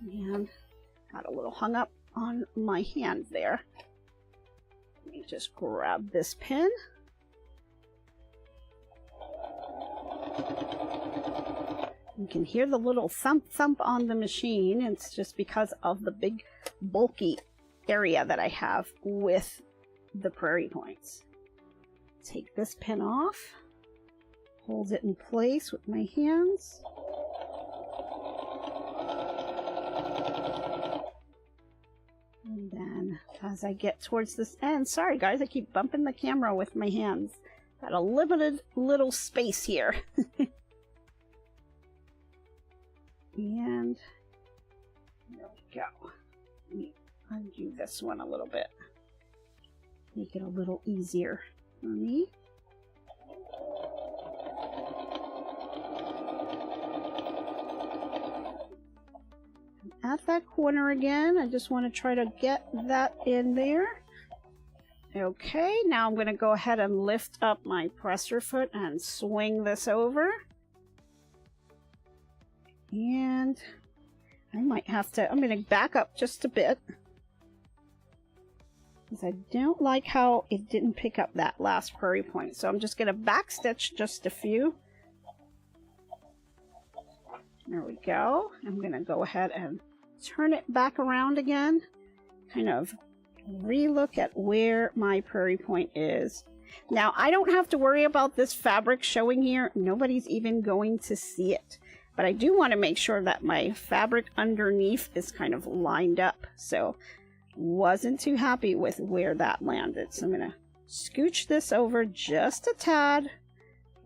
And got a little hung up on my hand there. Let me just grab this pin. You can hear the little thump thump on the machine. It's just because of the big bulky area that I have with the prairie points. Take this pin off, hold it in place with my hands. And then as I get towards this end, sorry guys, I keep bumping the camera with my hands. Got a limited little space here. And there we go. Let me undo this one a little bit. Make it a little easier for me. At that corner again, I just want to try to get that in there. Okay, now I'm going to go ahead and lift up my presser foot and swing this over. And I might have to, I'm going to back up just a bit, because I don't like how it didn't pick up that last prairie point. So I'm just going to back stitch just a few. There we go. I'm going to go ahead and turn it back around again. Kind of re-look at where my prairie point is. Now, I don't have to worry about this fabric showing here. Nobody's even going to see it. But I do want to make sure that my fabric underneath is kind of lined up. So, wasn't too happy with where that landed. So I'm going to scooch this over just a tad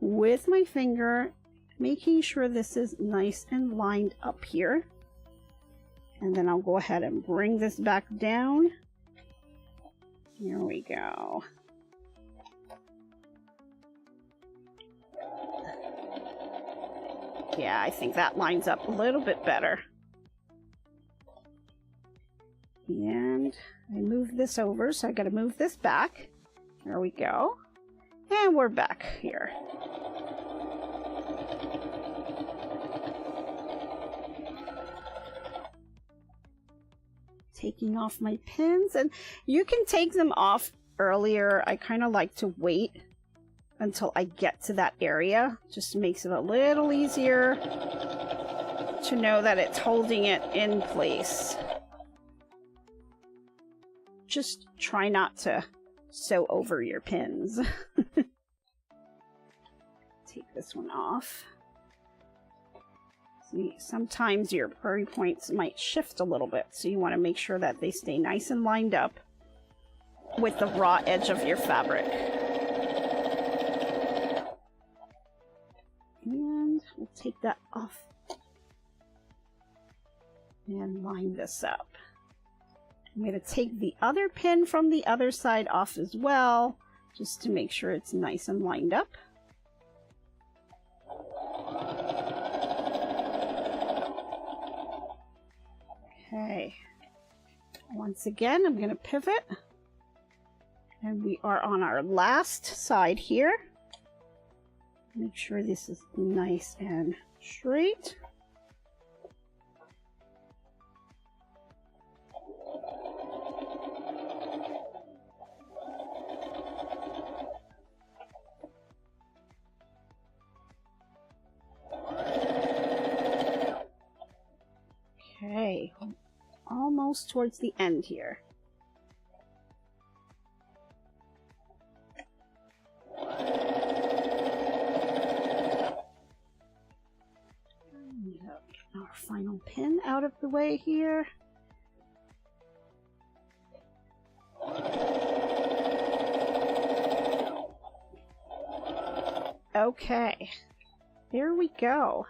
with my finger, making sure this is nice and lined up here. And then I'll go ahead and bring this back down. Here we go. Yeah, I think that lines up a little bit better. And I move this over, so I gotta move this back. There we go. And we're back here. Taking off my pins, and you can take them off earlier. I kind of like to wait until I get to that area. Just makes it a little easier to know that it's holding it in place. Just try not to sew over your pins. Take this one off. See, sometimes your prairie points might shift a little bit, so you want to make sure that they stay nice and lined up with the raw edge of your fabric. And we'll take that off and line this up. I'm going to take the other pin from the other side off as well, just to make sure it's nice and lined up. Okay. Once again, I'm going to pivot. And we are on our last side here. Make sure this is nice and straight. Okay, almost towards the end here. Our final pin out of the way here. Okay, there we go.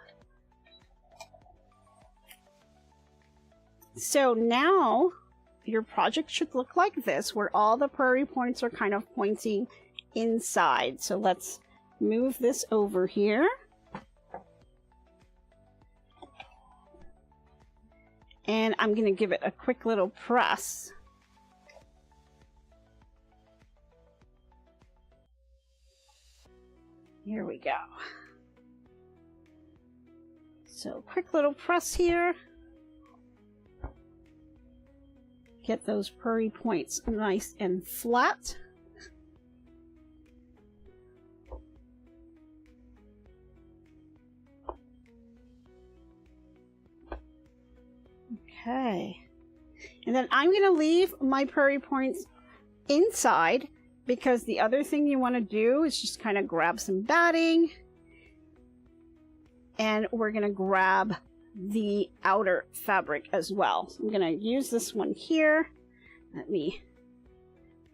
So now your project should look like this, where all the prairie points are kind of pointing inside. So let's move this over here. And I'm going to give it a quick little press. Here we go. So quick little press here. Get those prairie points nice and flat. Okay. And then I'm going to leave my prairie points inside, because the other thing you want to do is just kind of grab some batting. And we're going to grab the outer fabric as well. So I'm going to use this one here. Let me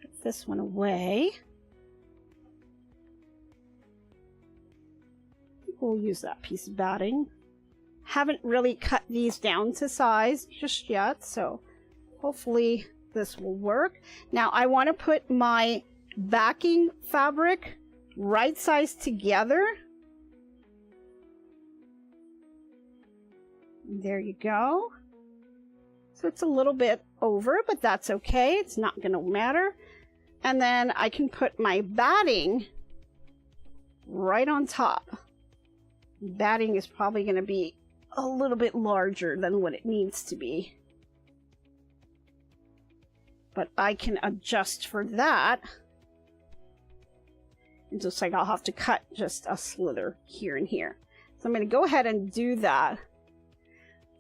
put this one away. We'll use that piece of batting. Haven't really cut these down to size just yet, so hopefully this will work. Now I want to put my backing fabric right size together. There you go. So it's a little bit over, but that's okay. It's not going to matter. And then I can put my batting right on top. Batting is probably going to be a little bit larger than what it needs to be. But I can adjust for that. It looks like I'll have to cut just a slither here and here. So I'm going to go ahead and do that.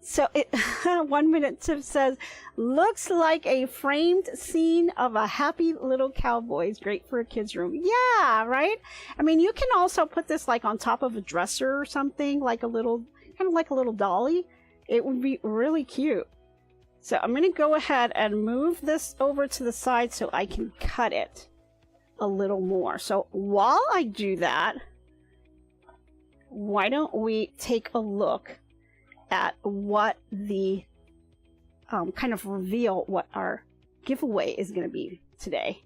So it 1 minute tip says, looks like a framed scene of a happy little cowboy. It's great for a kid's room. Yeah, right? I mean, you can also put this like on top of a dresser or something, like a little, kind of like a little dolly. It would be really cute. So I'm going to go ahead and move this over to the side so I can cut it a little more. So while I do that, why don't we take a look at what the kind of reveal what our giveaway is going to be today.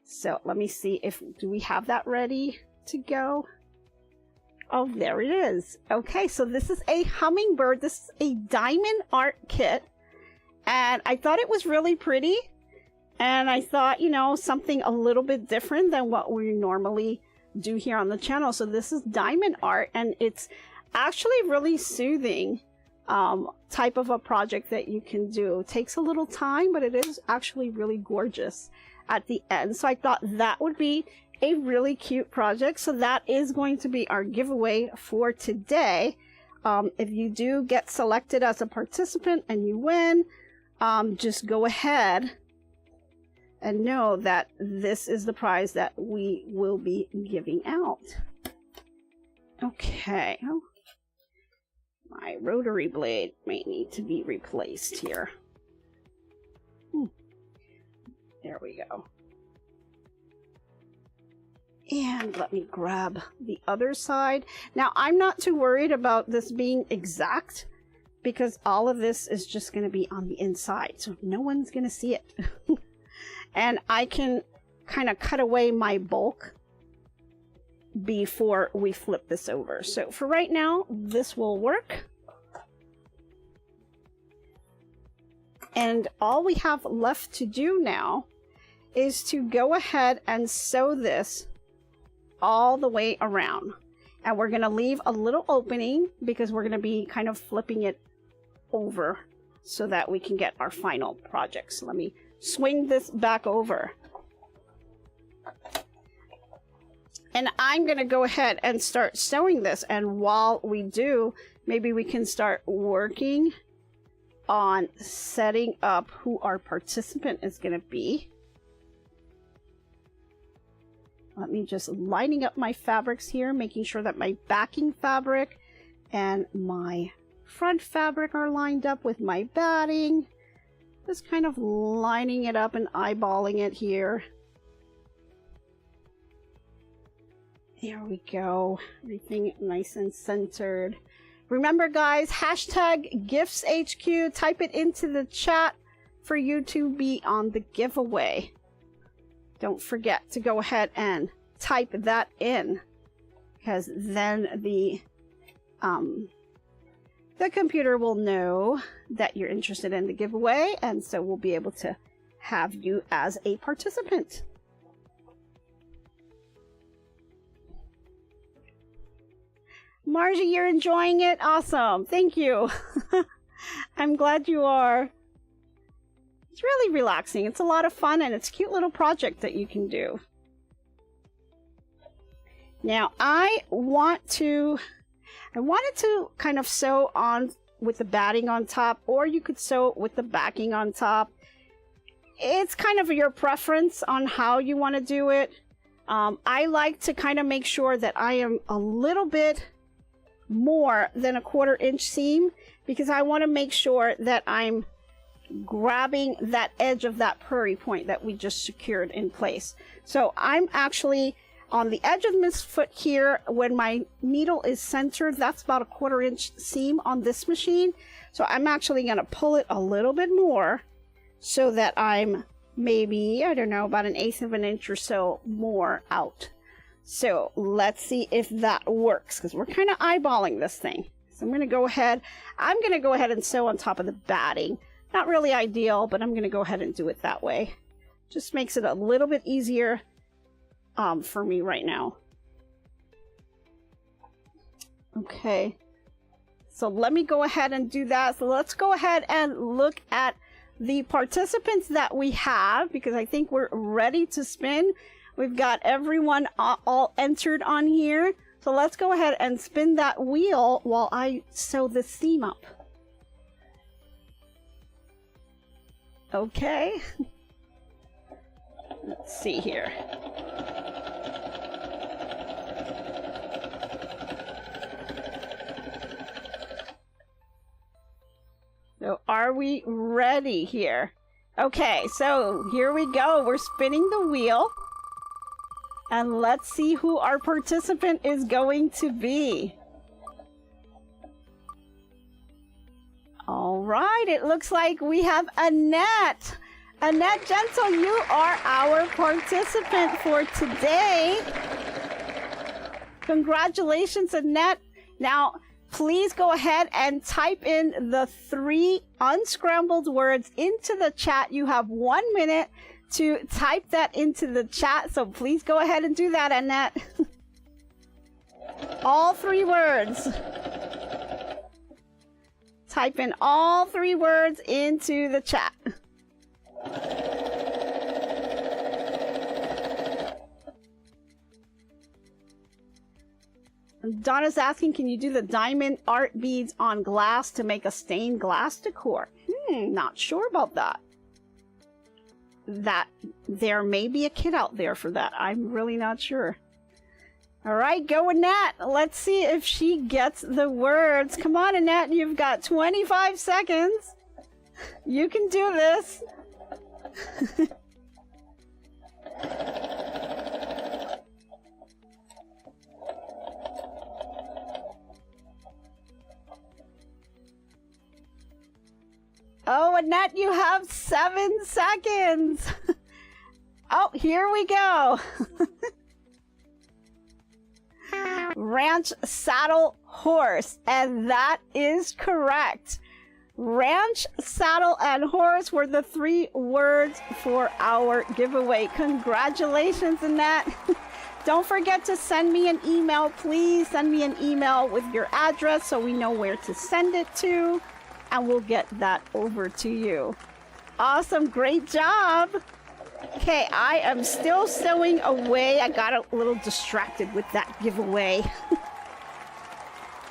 So let me see if, do we have that ready to go? Oh, there it is. Okay, so this is a hummingbird. This is a diamond art kit. And I thought it was really pretty. And I thought, you know, something a little bit different than what we normally do here on the channel. So this is diamond art, and it's actually really soothing type of a project that you can do. It takes a little time, but it is actually really gorgeous at the end. So I thought that would be a really cute project. So that is going to be our giveaway for today. If you do get selected as a participant and you win, just go ahead and know that this is the prize that we will be giving out. Okay. Oh, my rotary blade may need to be replaced here. There we go. And let me grab the other side. Now, I'm not too worried about this being exact because all of this is just going to be on the inside, so no one's going to see it. And I can kind of cut away my bulk before we flip this over. So for right now, this will work. And all we have left to do now is to go ahead and sew this all the way around. And we're going to leave a little opening because we're going to be kind of flipping it over so that we can get our final project. So let me swing this back over. And I'm going to go ahead and start sewing this. And while we do, maybe we can start working on setting up who our participant is going to be. Let me just lining up my fabrics here, making sure that my backing fabric and my front fabric are lined up with my batting. Just kind of lining it up and eyeballing it here. There we go. Everything nice and centered. Remember, guys, hashtag GiftsHQ. Type it into the chat for you to be on the giveaway. Don't forget to go ahead and type that in, because then the computer will know that you're interested in the giveaway, and so we'll be able to have you as a participant. Margie, you're enjoying it? Awesome. Thank you. I'm glad you are. It's really relaxing. It's a lot of fun, and it's a cute little project that you can do. Now, I wanted to kind of sew on with the batting on top, or you could sew with the backing on top. It's kind of your preference on how you want to do it. I like to kind of make sure that I am a little bit more than a 1/4 inch seam, because I want to make sure that I'm grabbing that edge of that prairie point that we just secured in place. So I'm actually on the edge of this foot here. When my needle is centered, that's about a 1/4 inch seam on this machine. So I'm actually going to pull it a little bit more so that I'm maybe, I don't know, about 1/8 of an inch or so more out. So let's see if that works, because we're kind of eyeballing this thing. So I'm going to go ahead and sew on top of the batting. Not really ideal, but I'm going to go ahead and do it that way. Just makes it a little bit easier for me right now. Okay, so let me go ahead and do that. So let's go ahead and look at the participants that we have, because I think we're ready to spin. We've got everyone all entered on here. So let's go ahead and spin that wheel while I sew the seam up. Okay. Let's see here. So are we ready here? Okay, so here we go. We're spinning the wheel. And let's see who our participant is going to be. All right, it looks like we have Annette. Annette Gentle, you are our participant for today. Congratulations, Annette. Now, please go ahead and type in the 3 unscrambled words into the chat. You have 1 minute to type that into the chat, so please go ahead and do that, Annette. All 3 words. Type in all 3 words into the chat. Donna's asking, can you do the diamond art beads on glass to make a stained glass decor? Not sure about that. There may be a kit out there for that. I'm really not sure. All right, go Annette. Let's see if she gets the words. Come on, Annette, you've got 25 seconds. You can do this. Oh, Annette, you have 7 seconds. Oh, here we go. Ranch saddle horse, and that is correct. Ranch, saddle, and horse were the 3 words for our giveaway. Congratulations, Annette. Don't forget to send me an email. Please send me an email with your address so we know where to send it to, and we'll get that over to you. Awesome, great job. Okay, I am still sewing away. I got a little distracted with that giveaway.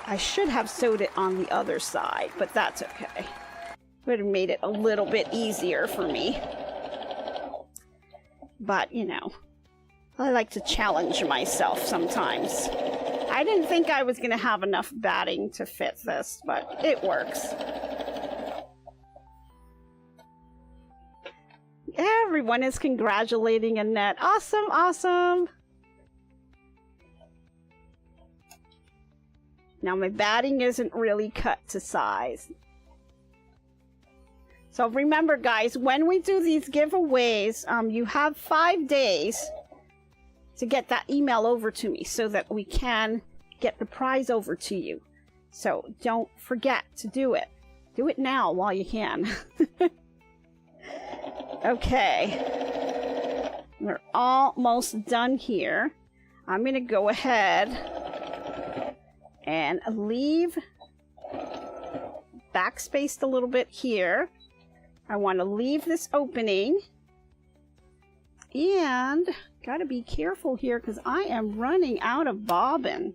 I should have sewed it on the other side, but that's okay. Would have made it a little bit easier for me. But, you know, I like to challenge myself sometimes. I didn't think I was going to have enough batting to fit this, but it works. Everyone is congratulating Annette. Awesome, awesome. Now my batting isn't really cut to size. So remember, guys, when we do these giveaways, you have 5 days to get that email over to me so that we can get the prize over to you. So don't forget to do it. Do it now while you can. Okay, we're almost done here. I'm going to go ahead and leave backspaced a little bit here. I want to leave this opening, and got to be careful here because I am running out of bobbin.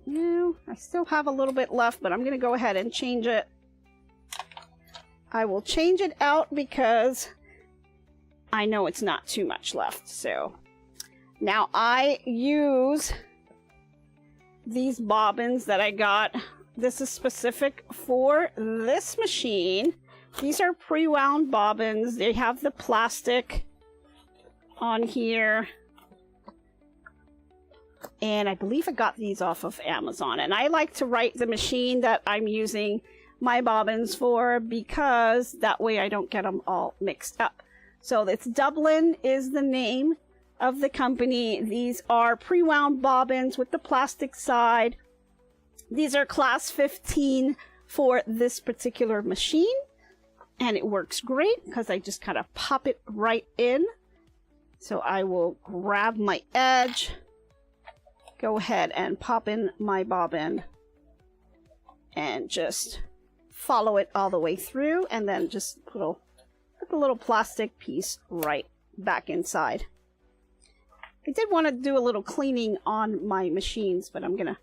No, I still have a little bit left, but I'm going to go ahead and change it. I will change it out because I know it's not too much left. So now I use these bobbins that I got. This is specific for this machine. These are pre-wound bobbins. They have the plastic on here. And I believe I got these off of Amazon. And I like to write the machine that I'm using my bobbins for, because that way I don't get them all mixed up. So it's Dublin is the name of the company. These are pre-wound bobbins with the plastic side. These are class 15 for this particular machine, and it works great because I just kind of pop it right in. So I will grab my edge, go ahead and pop in my bobbin, and just follow it all the way through, and then just put the little plastic piece right back inside. I did want to do a little cleaning on my machines, but I'm gonna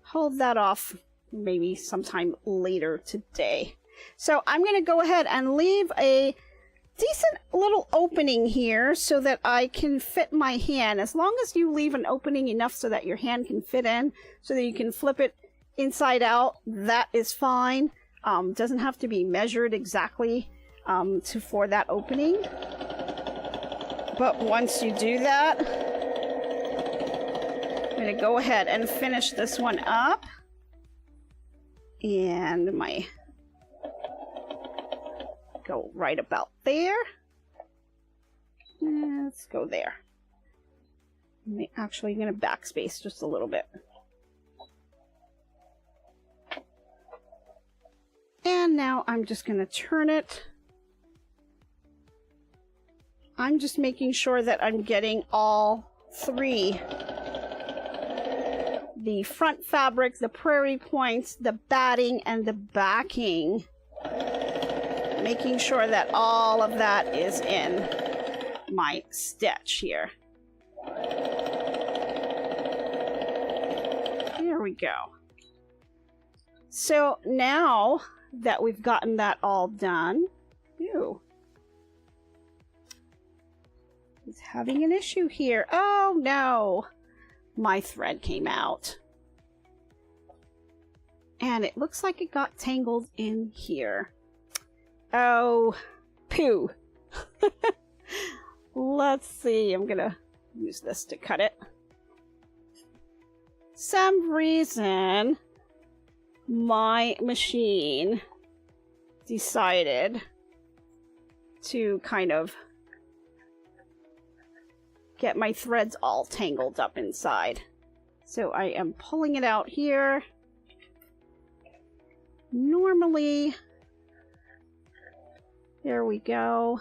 hold that off maybe sometime later today. So I'm going to go ahead and leave a decent little opening here so that I can fit my hand. As long as you leave an opening enough so that your hand can fit in, so that you can flip it inside out, that is fine. Doesn't have to be measured exactly for that opening. But once you do that, I'm going to go ahead and finish this one up. And go right about there. Let's go there. I'm actually going to backspace just a little bit. And now I'm just going to turn it. I'm just making sure that I'm getting all three. The front fabric, the prairie points, the batting, and the backing. Making sure that all of that is in my stitch here. There we go. So now that we've gotten that all done, it's having an issue here. Oh no, my thread came out. And it looks like it got tangled in here. Oh, poo. Let's see, I'm gonna use this to cut it. Some reason my machine decided to kind of get my threads all tangled up inside. So I am pulling it out here. Normally, there we go.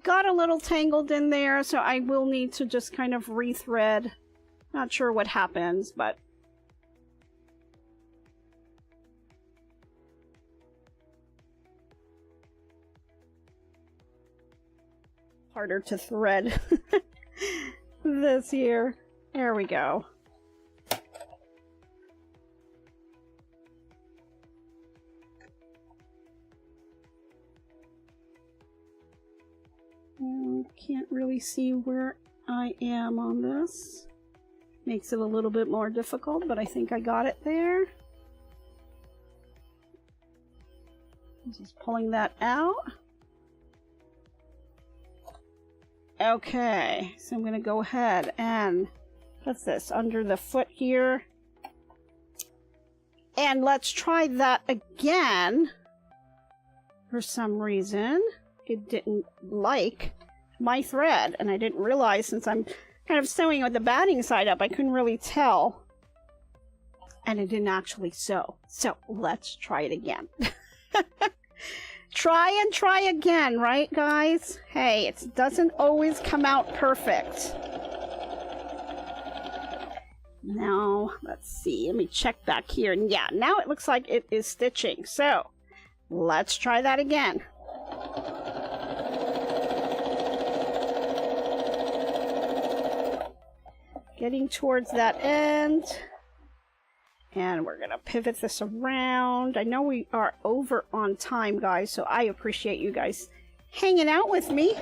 Got a little tangled in there, so I will need to just kind of rethread. Not sure what happens, but harder to thread this here. There we go. Can't really see where I am on this. Makes it a little bit more difficult, but I think I got it there. Just pulling that out. Okay, so I'm going to go ahead and put this under the foot here. And let's try that again. For some reason, it didn't like my thread, and I didn't realize, since I'm kind of sewing with the batting side up, I couldn't really tell, and it didn't actually sew. So let's try it again. Try and try again, right guys? Hey, it doesn't always come out perfect. Now let's see, let me check back here, and yeah, now it looks like it is stitching. So let's try that again. Getting towards that end, and we're gonna pivot this around. I know we are over on time, guys, so I appreciate you guys hanging out with me.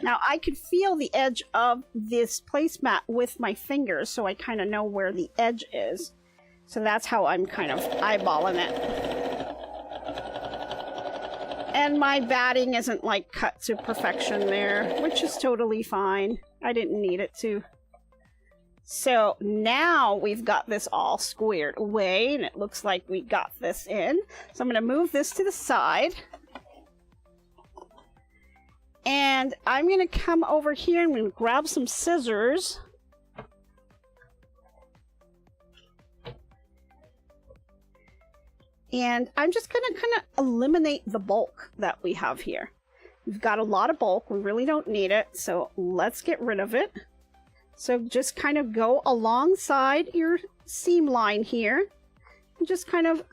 Now I could feel the edge of this placemat with my fingers, so I kind of know where the edge is. So that's how I'm kind of eyeballing it. And my batting isn't like cut to perfection there, which is totally fine. I didn't need it to. So now we've got this all squared away, and it looks like we got this in. So I'm going to move this to the side. And I'm going to come over here and I'm going to grab some scissors. And I'm just going to kind of eliminate the bulk that we have here. We've got a lot of bulk. We really don't need it. So let's get rid of it. So just kind of go alongside your seam line here. And just kind of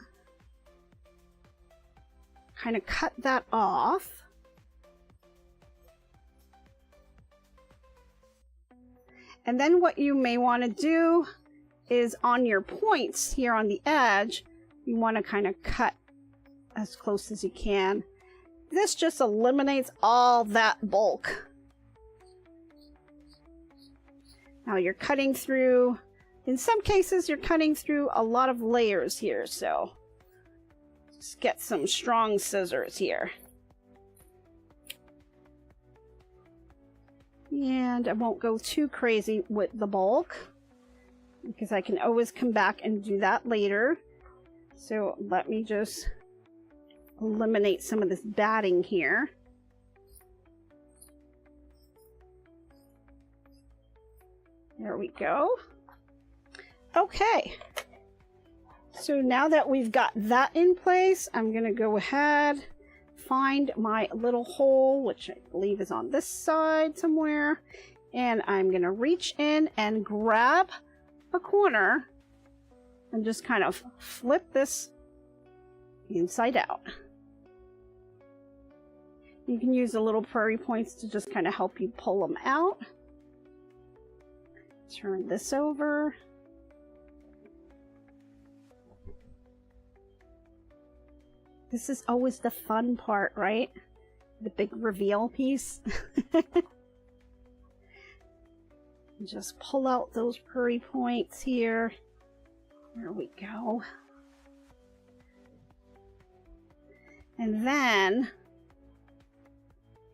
cut that off. And then what you may want to do is on your points here on the edge, you want to kind of cut as close as you can. This just eliminates all that bulk. Now you're cutting through, in some cases you're cutting through a lot of layers here, so just get some strong scissors here. And I won't go too crazy with the bulk because I can always come back and do that later. So let me just eliminate some of this batting here. There we go. Okay. So now that we've got that in place, I'm going to go ahead, find my little hole, which I believe is on this side somewhere, and I'm going to reach in and grab a corner and just kind of flip this inside out. You can use the little prairie points to just kind of help you pull them out. Turn this over. This is always the fun part, right? The big reveal piece. Just pull out those prairie points here. There we go. And then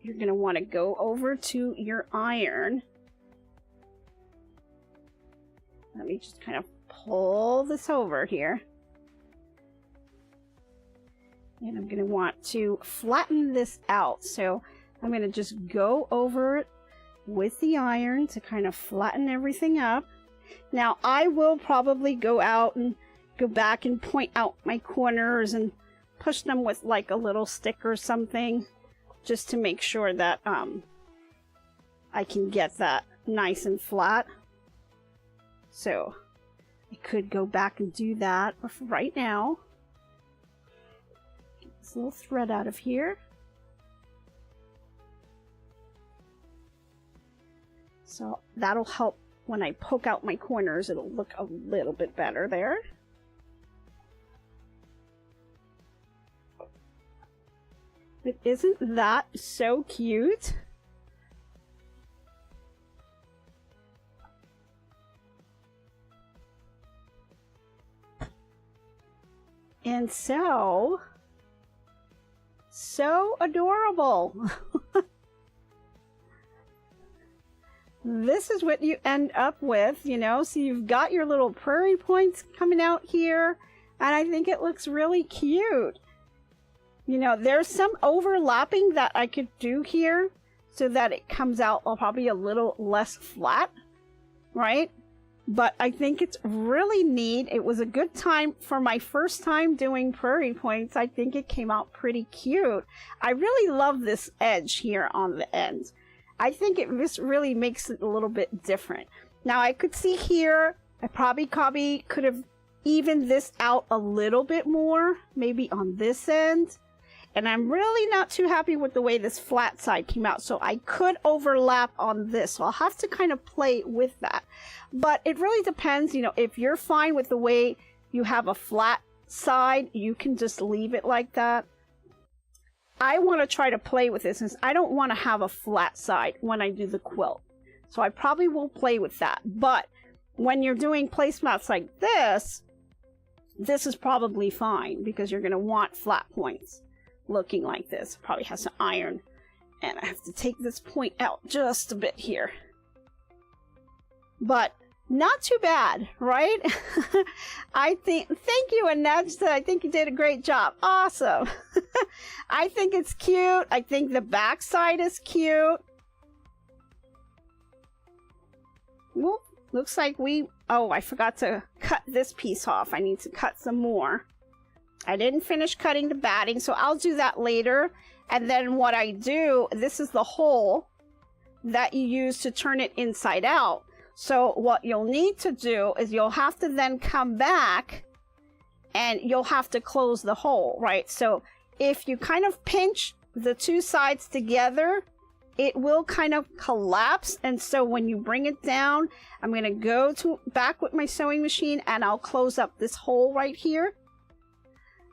you're going to want to go over to your iron. Let me just kind of pull this over here. And I'm going to want to flatten this out. So I'm going to just go over it with the iron to kind of flatten everything up. Now I will probably go out and go back and point out my corners and push them with like a little stick or something, just to make sure that I can get that nice and flat. So I could go back and do that, but for right now, get this little thread out of here. So that'll help when I poke out my corners, it'll look a little bit better there. But isn't that so cute? And so adorable. This is what you end up with, you know, so you've got your little prairie points coming out here, and I think it looks really cute. You know, there's some overlapping that I could do here so that it comes out probably a little less flat, right? But I think it's really neat. It was a good time for my first time doing prairie points. I think it came out pretty cute. I really love this edge here on the end. I think this really makes it a little bit different. Now I could see here, I probably could have evened this out a little bit more, maybe on this end. And I'm really not too happy with the way this flat side came out. So I could overlap on this. So I'll have to kind of play with that. But it really depends, you know, if you're fine with the way you have a flat side, you can just leave it like that. I want to try to play with this since I don't want to have a flat side when I do the quilt. So I probably will play with that. But when you're doing placemats like this is probably fine because you're going to want flat points looking like this. Probably has some iron. And I have to take this point out just a bit here. But not too bad, right? I think, thank you, Annette. I think you did a great job. Awesome. I think it's cute. I think the back side is cute. Whoop, looks like oh, I forgot to cut this piece off. I need to cut some more. I didn't finish cutting the batting, so I'll do that later. And then what I do, this is the hole that you use to turn it inside out. So what you'll need to do is you'll have to then come back and you'll have to close the hole, right? So if you kind of pinch the two sides together it will kind of collapse. And so when you bring it down, I'm going to go back with my sewing machine and I'll close up this hole right here.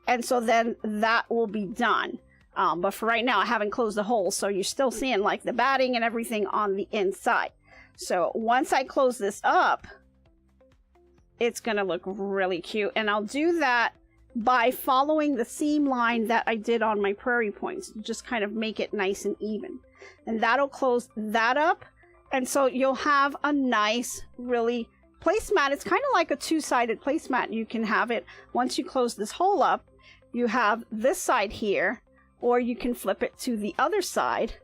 And so then that will be done. But for right now, I haven't closed the hole. So you're still seeing like the batting and everything on the inside. So once I close this up, it's going to look really cute. And I'll do that by following the seam line that I did on my Prairie Points. Just kind of make it nice and even. And that'll close that up. And so you'll have a nice, really placemat. It's kind of like a two-sided placemat. You can have it, once you close this hole up, you have this side here, or you can flip it to the other side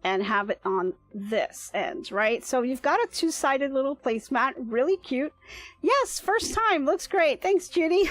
and have it on this end, right? So you've got a two-sided little placemat, really cute. Yes, first time, looks great. Thanks, Judy.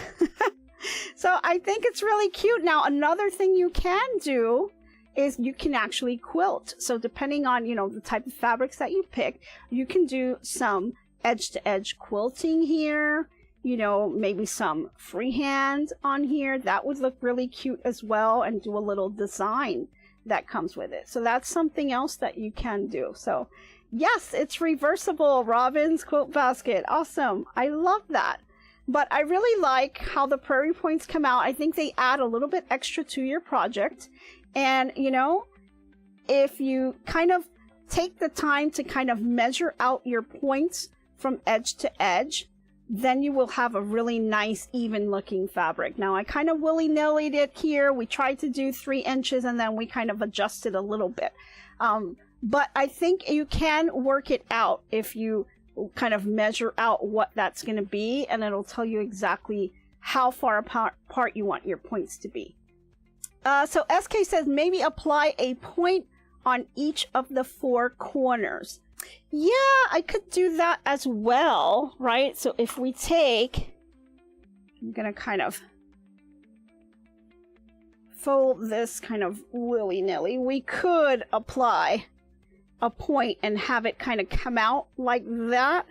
So I think it's really cute. Now, another thing you can do is you can actually quilt. So depending on, you know, the type of fabrics that you pick, you can do some edge-to-edge quilting here, you know, maybe some freehand on here. That would look really cute as well, and do a little design that comes with it. So that's something else that you can do. So yes, it's reversible. Robin's quilt basket. Awesome. I love that. But I really like how the Prairie Points come out. I think they add a little bit extra to your project. And, you know, if you kind of take the time to kind of measure out your points from edge to edge, then you will have a really nice, even looking fabric. Now, I kind of willy-nilly'd it here. We tried to do 3 inches and then we kind of adjusted a little bit. But I think you can work it out if you kind of measure out what that's going to be, and it'll tell you exactly how far apart you want your points to be. So SK says maybe apply a point on each of the 4 corners. Yeah, I could do that as well, right? So if we take, I'm gonna kind of fold this kind of willy-nilly. We could apply a point and have it kind of come out like that,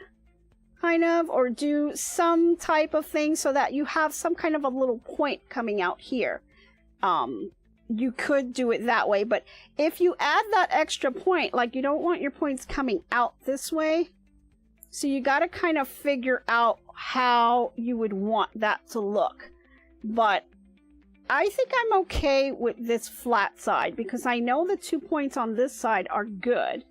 kind of, or do some type of thing so that you have some kind of a little point coming out here. You could do it that way, but if you add that extra point, like you don't want your points coming out this way, so you got to kind of figure out how you would want that to look. But I think I'm okay with this flat side because I know the 2 points on this side are good.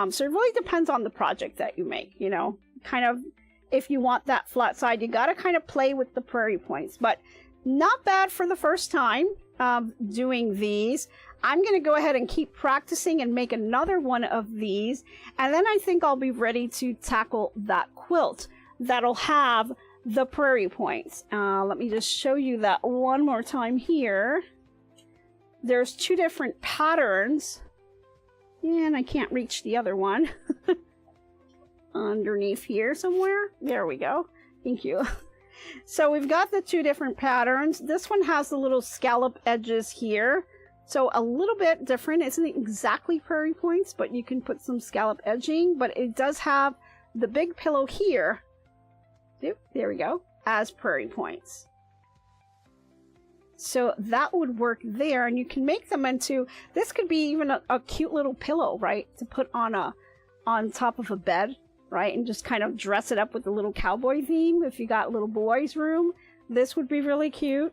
So it really depends on the project that you make, you know, kind of, if you want that flat side, you got to kind of play with the Prairie Points, but not bad for the first time doing these. I'm going to go ahead and keep practicing and make another one of these, and then I think I'll be ready to tackle that quilt that'll have the Prairie Points. Let me just show you that one more time here. There's 2 different patterns, and I can't reach the other one. Underneath here somewhere. There we go. Thank you. So we've got the 2 different patterns. This one has the little scallop edges here. So a little bit different. It isn't exactly Prairie Points, but you can put some scallop edging. But it does have the big pillow here. There we go. As Prairie Points. So that would work there. And you can make them into, this could be even a cute little pillow, right? To put on top of a bed. Right, and just kind of dress it up with a little cowboy theme. If you got little boys' room, this would be really cute.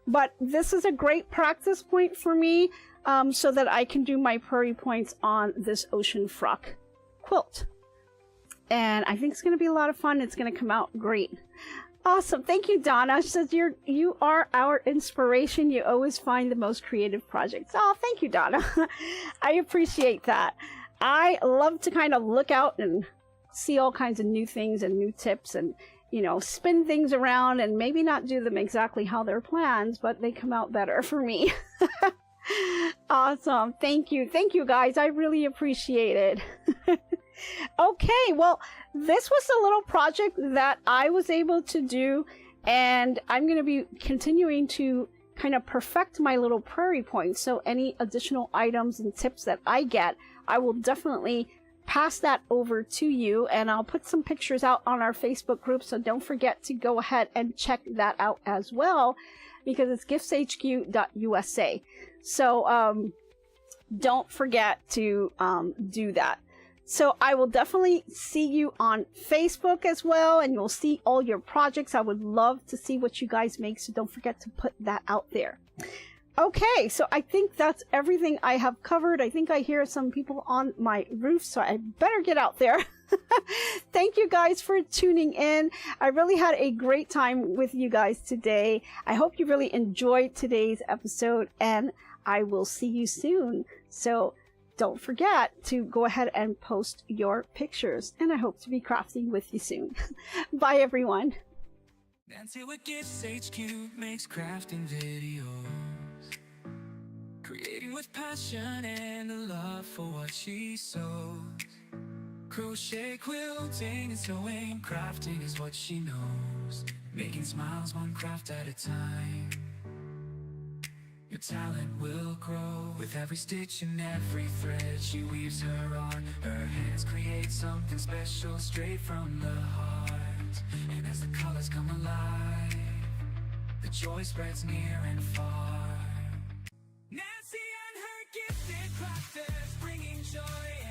But this is a great practice point for me, so that I can do my Prairie Points on this ocean frock quilt. And I think it's going to be a lot of fun. It's going to come out great. Awesome. Thank you, Donna. She says, you are our inspiration. You always find the most creative projects. Oh, thank you, Donna. I appreciate that. I love to kind of look out and see all kinds of new things and new tips and, you know, spin things around and maybe not do them exactly how they're planned, but they come out better for me. Awesome. Thank you. Thank you, guys. I really appreciate it. Okay, well, this was a little project that I was able to do, and I'm going to be continuing to kind of perfect my little Prairie Points. So any additional items and tips that I get, I will definitely pass that over to you, and I'll put some pictures out on our Facebook group, so don't forget to go ahead and check that out as well, because it's GiftsHQ.USA. So don't forget to do that. So I will definitely see you on Facebook as well, and you'll see all your projects. I would love to see what you guys make, so don't forget to put that out there. Okay, so I think that's everything I have covered. I think I hear some people on my roof, so I better get out there. Thank you guys for tuning in. I really had a great time with you guys today. I hope you really enjoyed today's episode, and I will see you soon. So don't forget to go ahead and post your pictures, and I hope to be crafting with you soon. Bye, everyone. Nancy with GiftsHQ makes crafting videos, creating with passion and a love for what she sews. Crochet, quilting, and sewing, crafting is what she knows. Making smiles one craft at a time. Your talent will grow with every stitch and every thread she weaves her on. Her hands create something special straight from the heart. And as the colors come alive, the joy spreads near and far. Nancy and her gifted crafters, bringing joy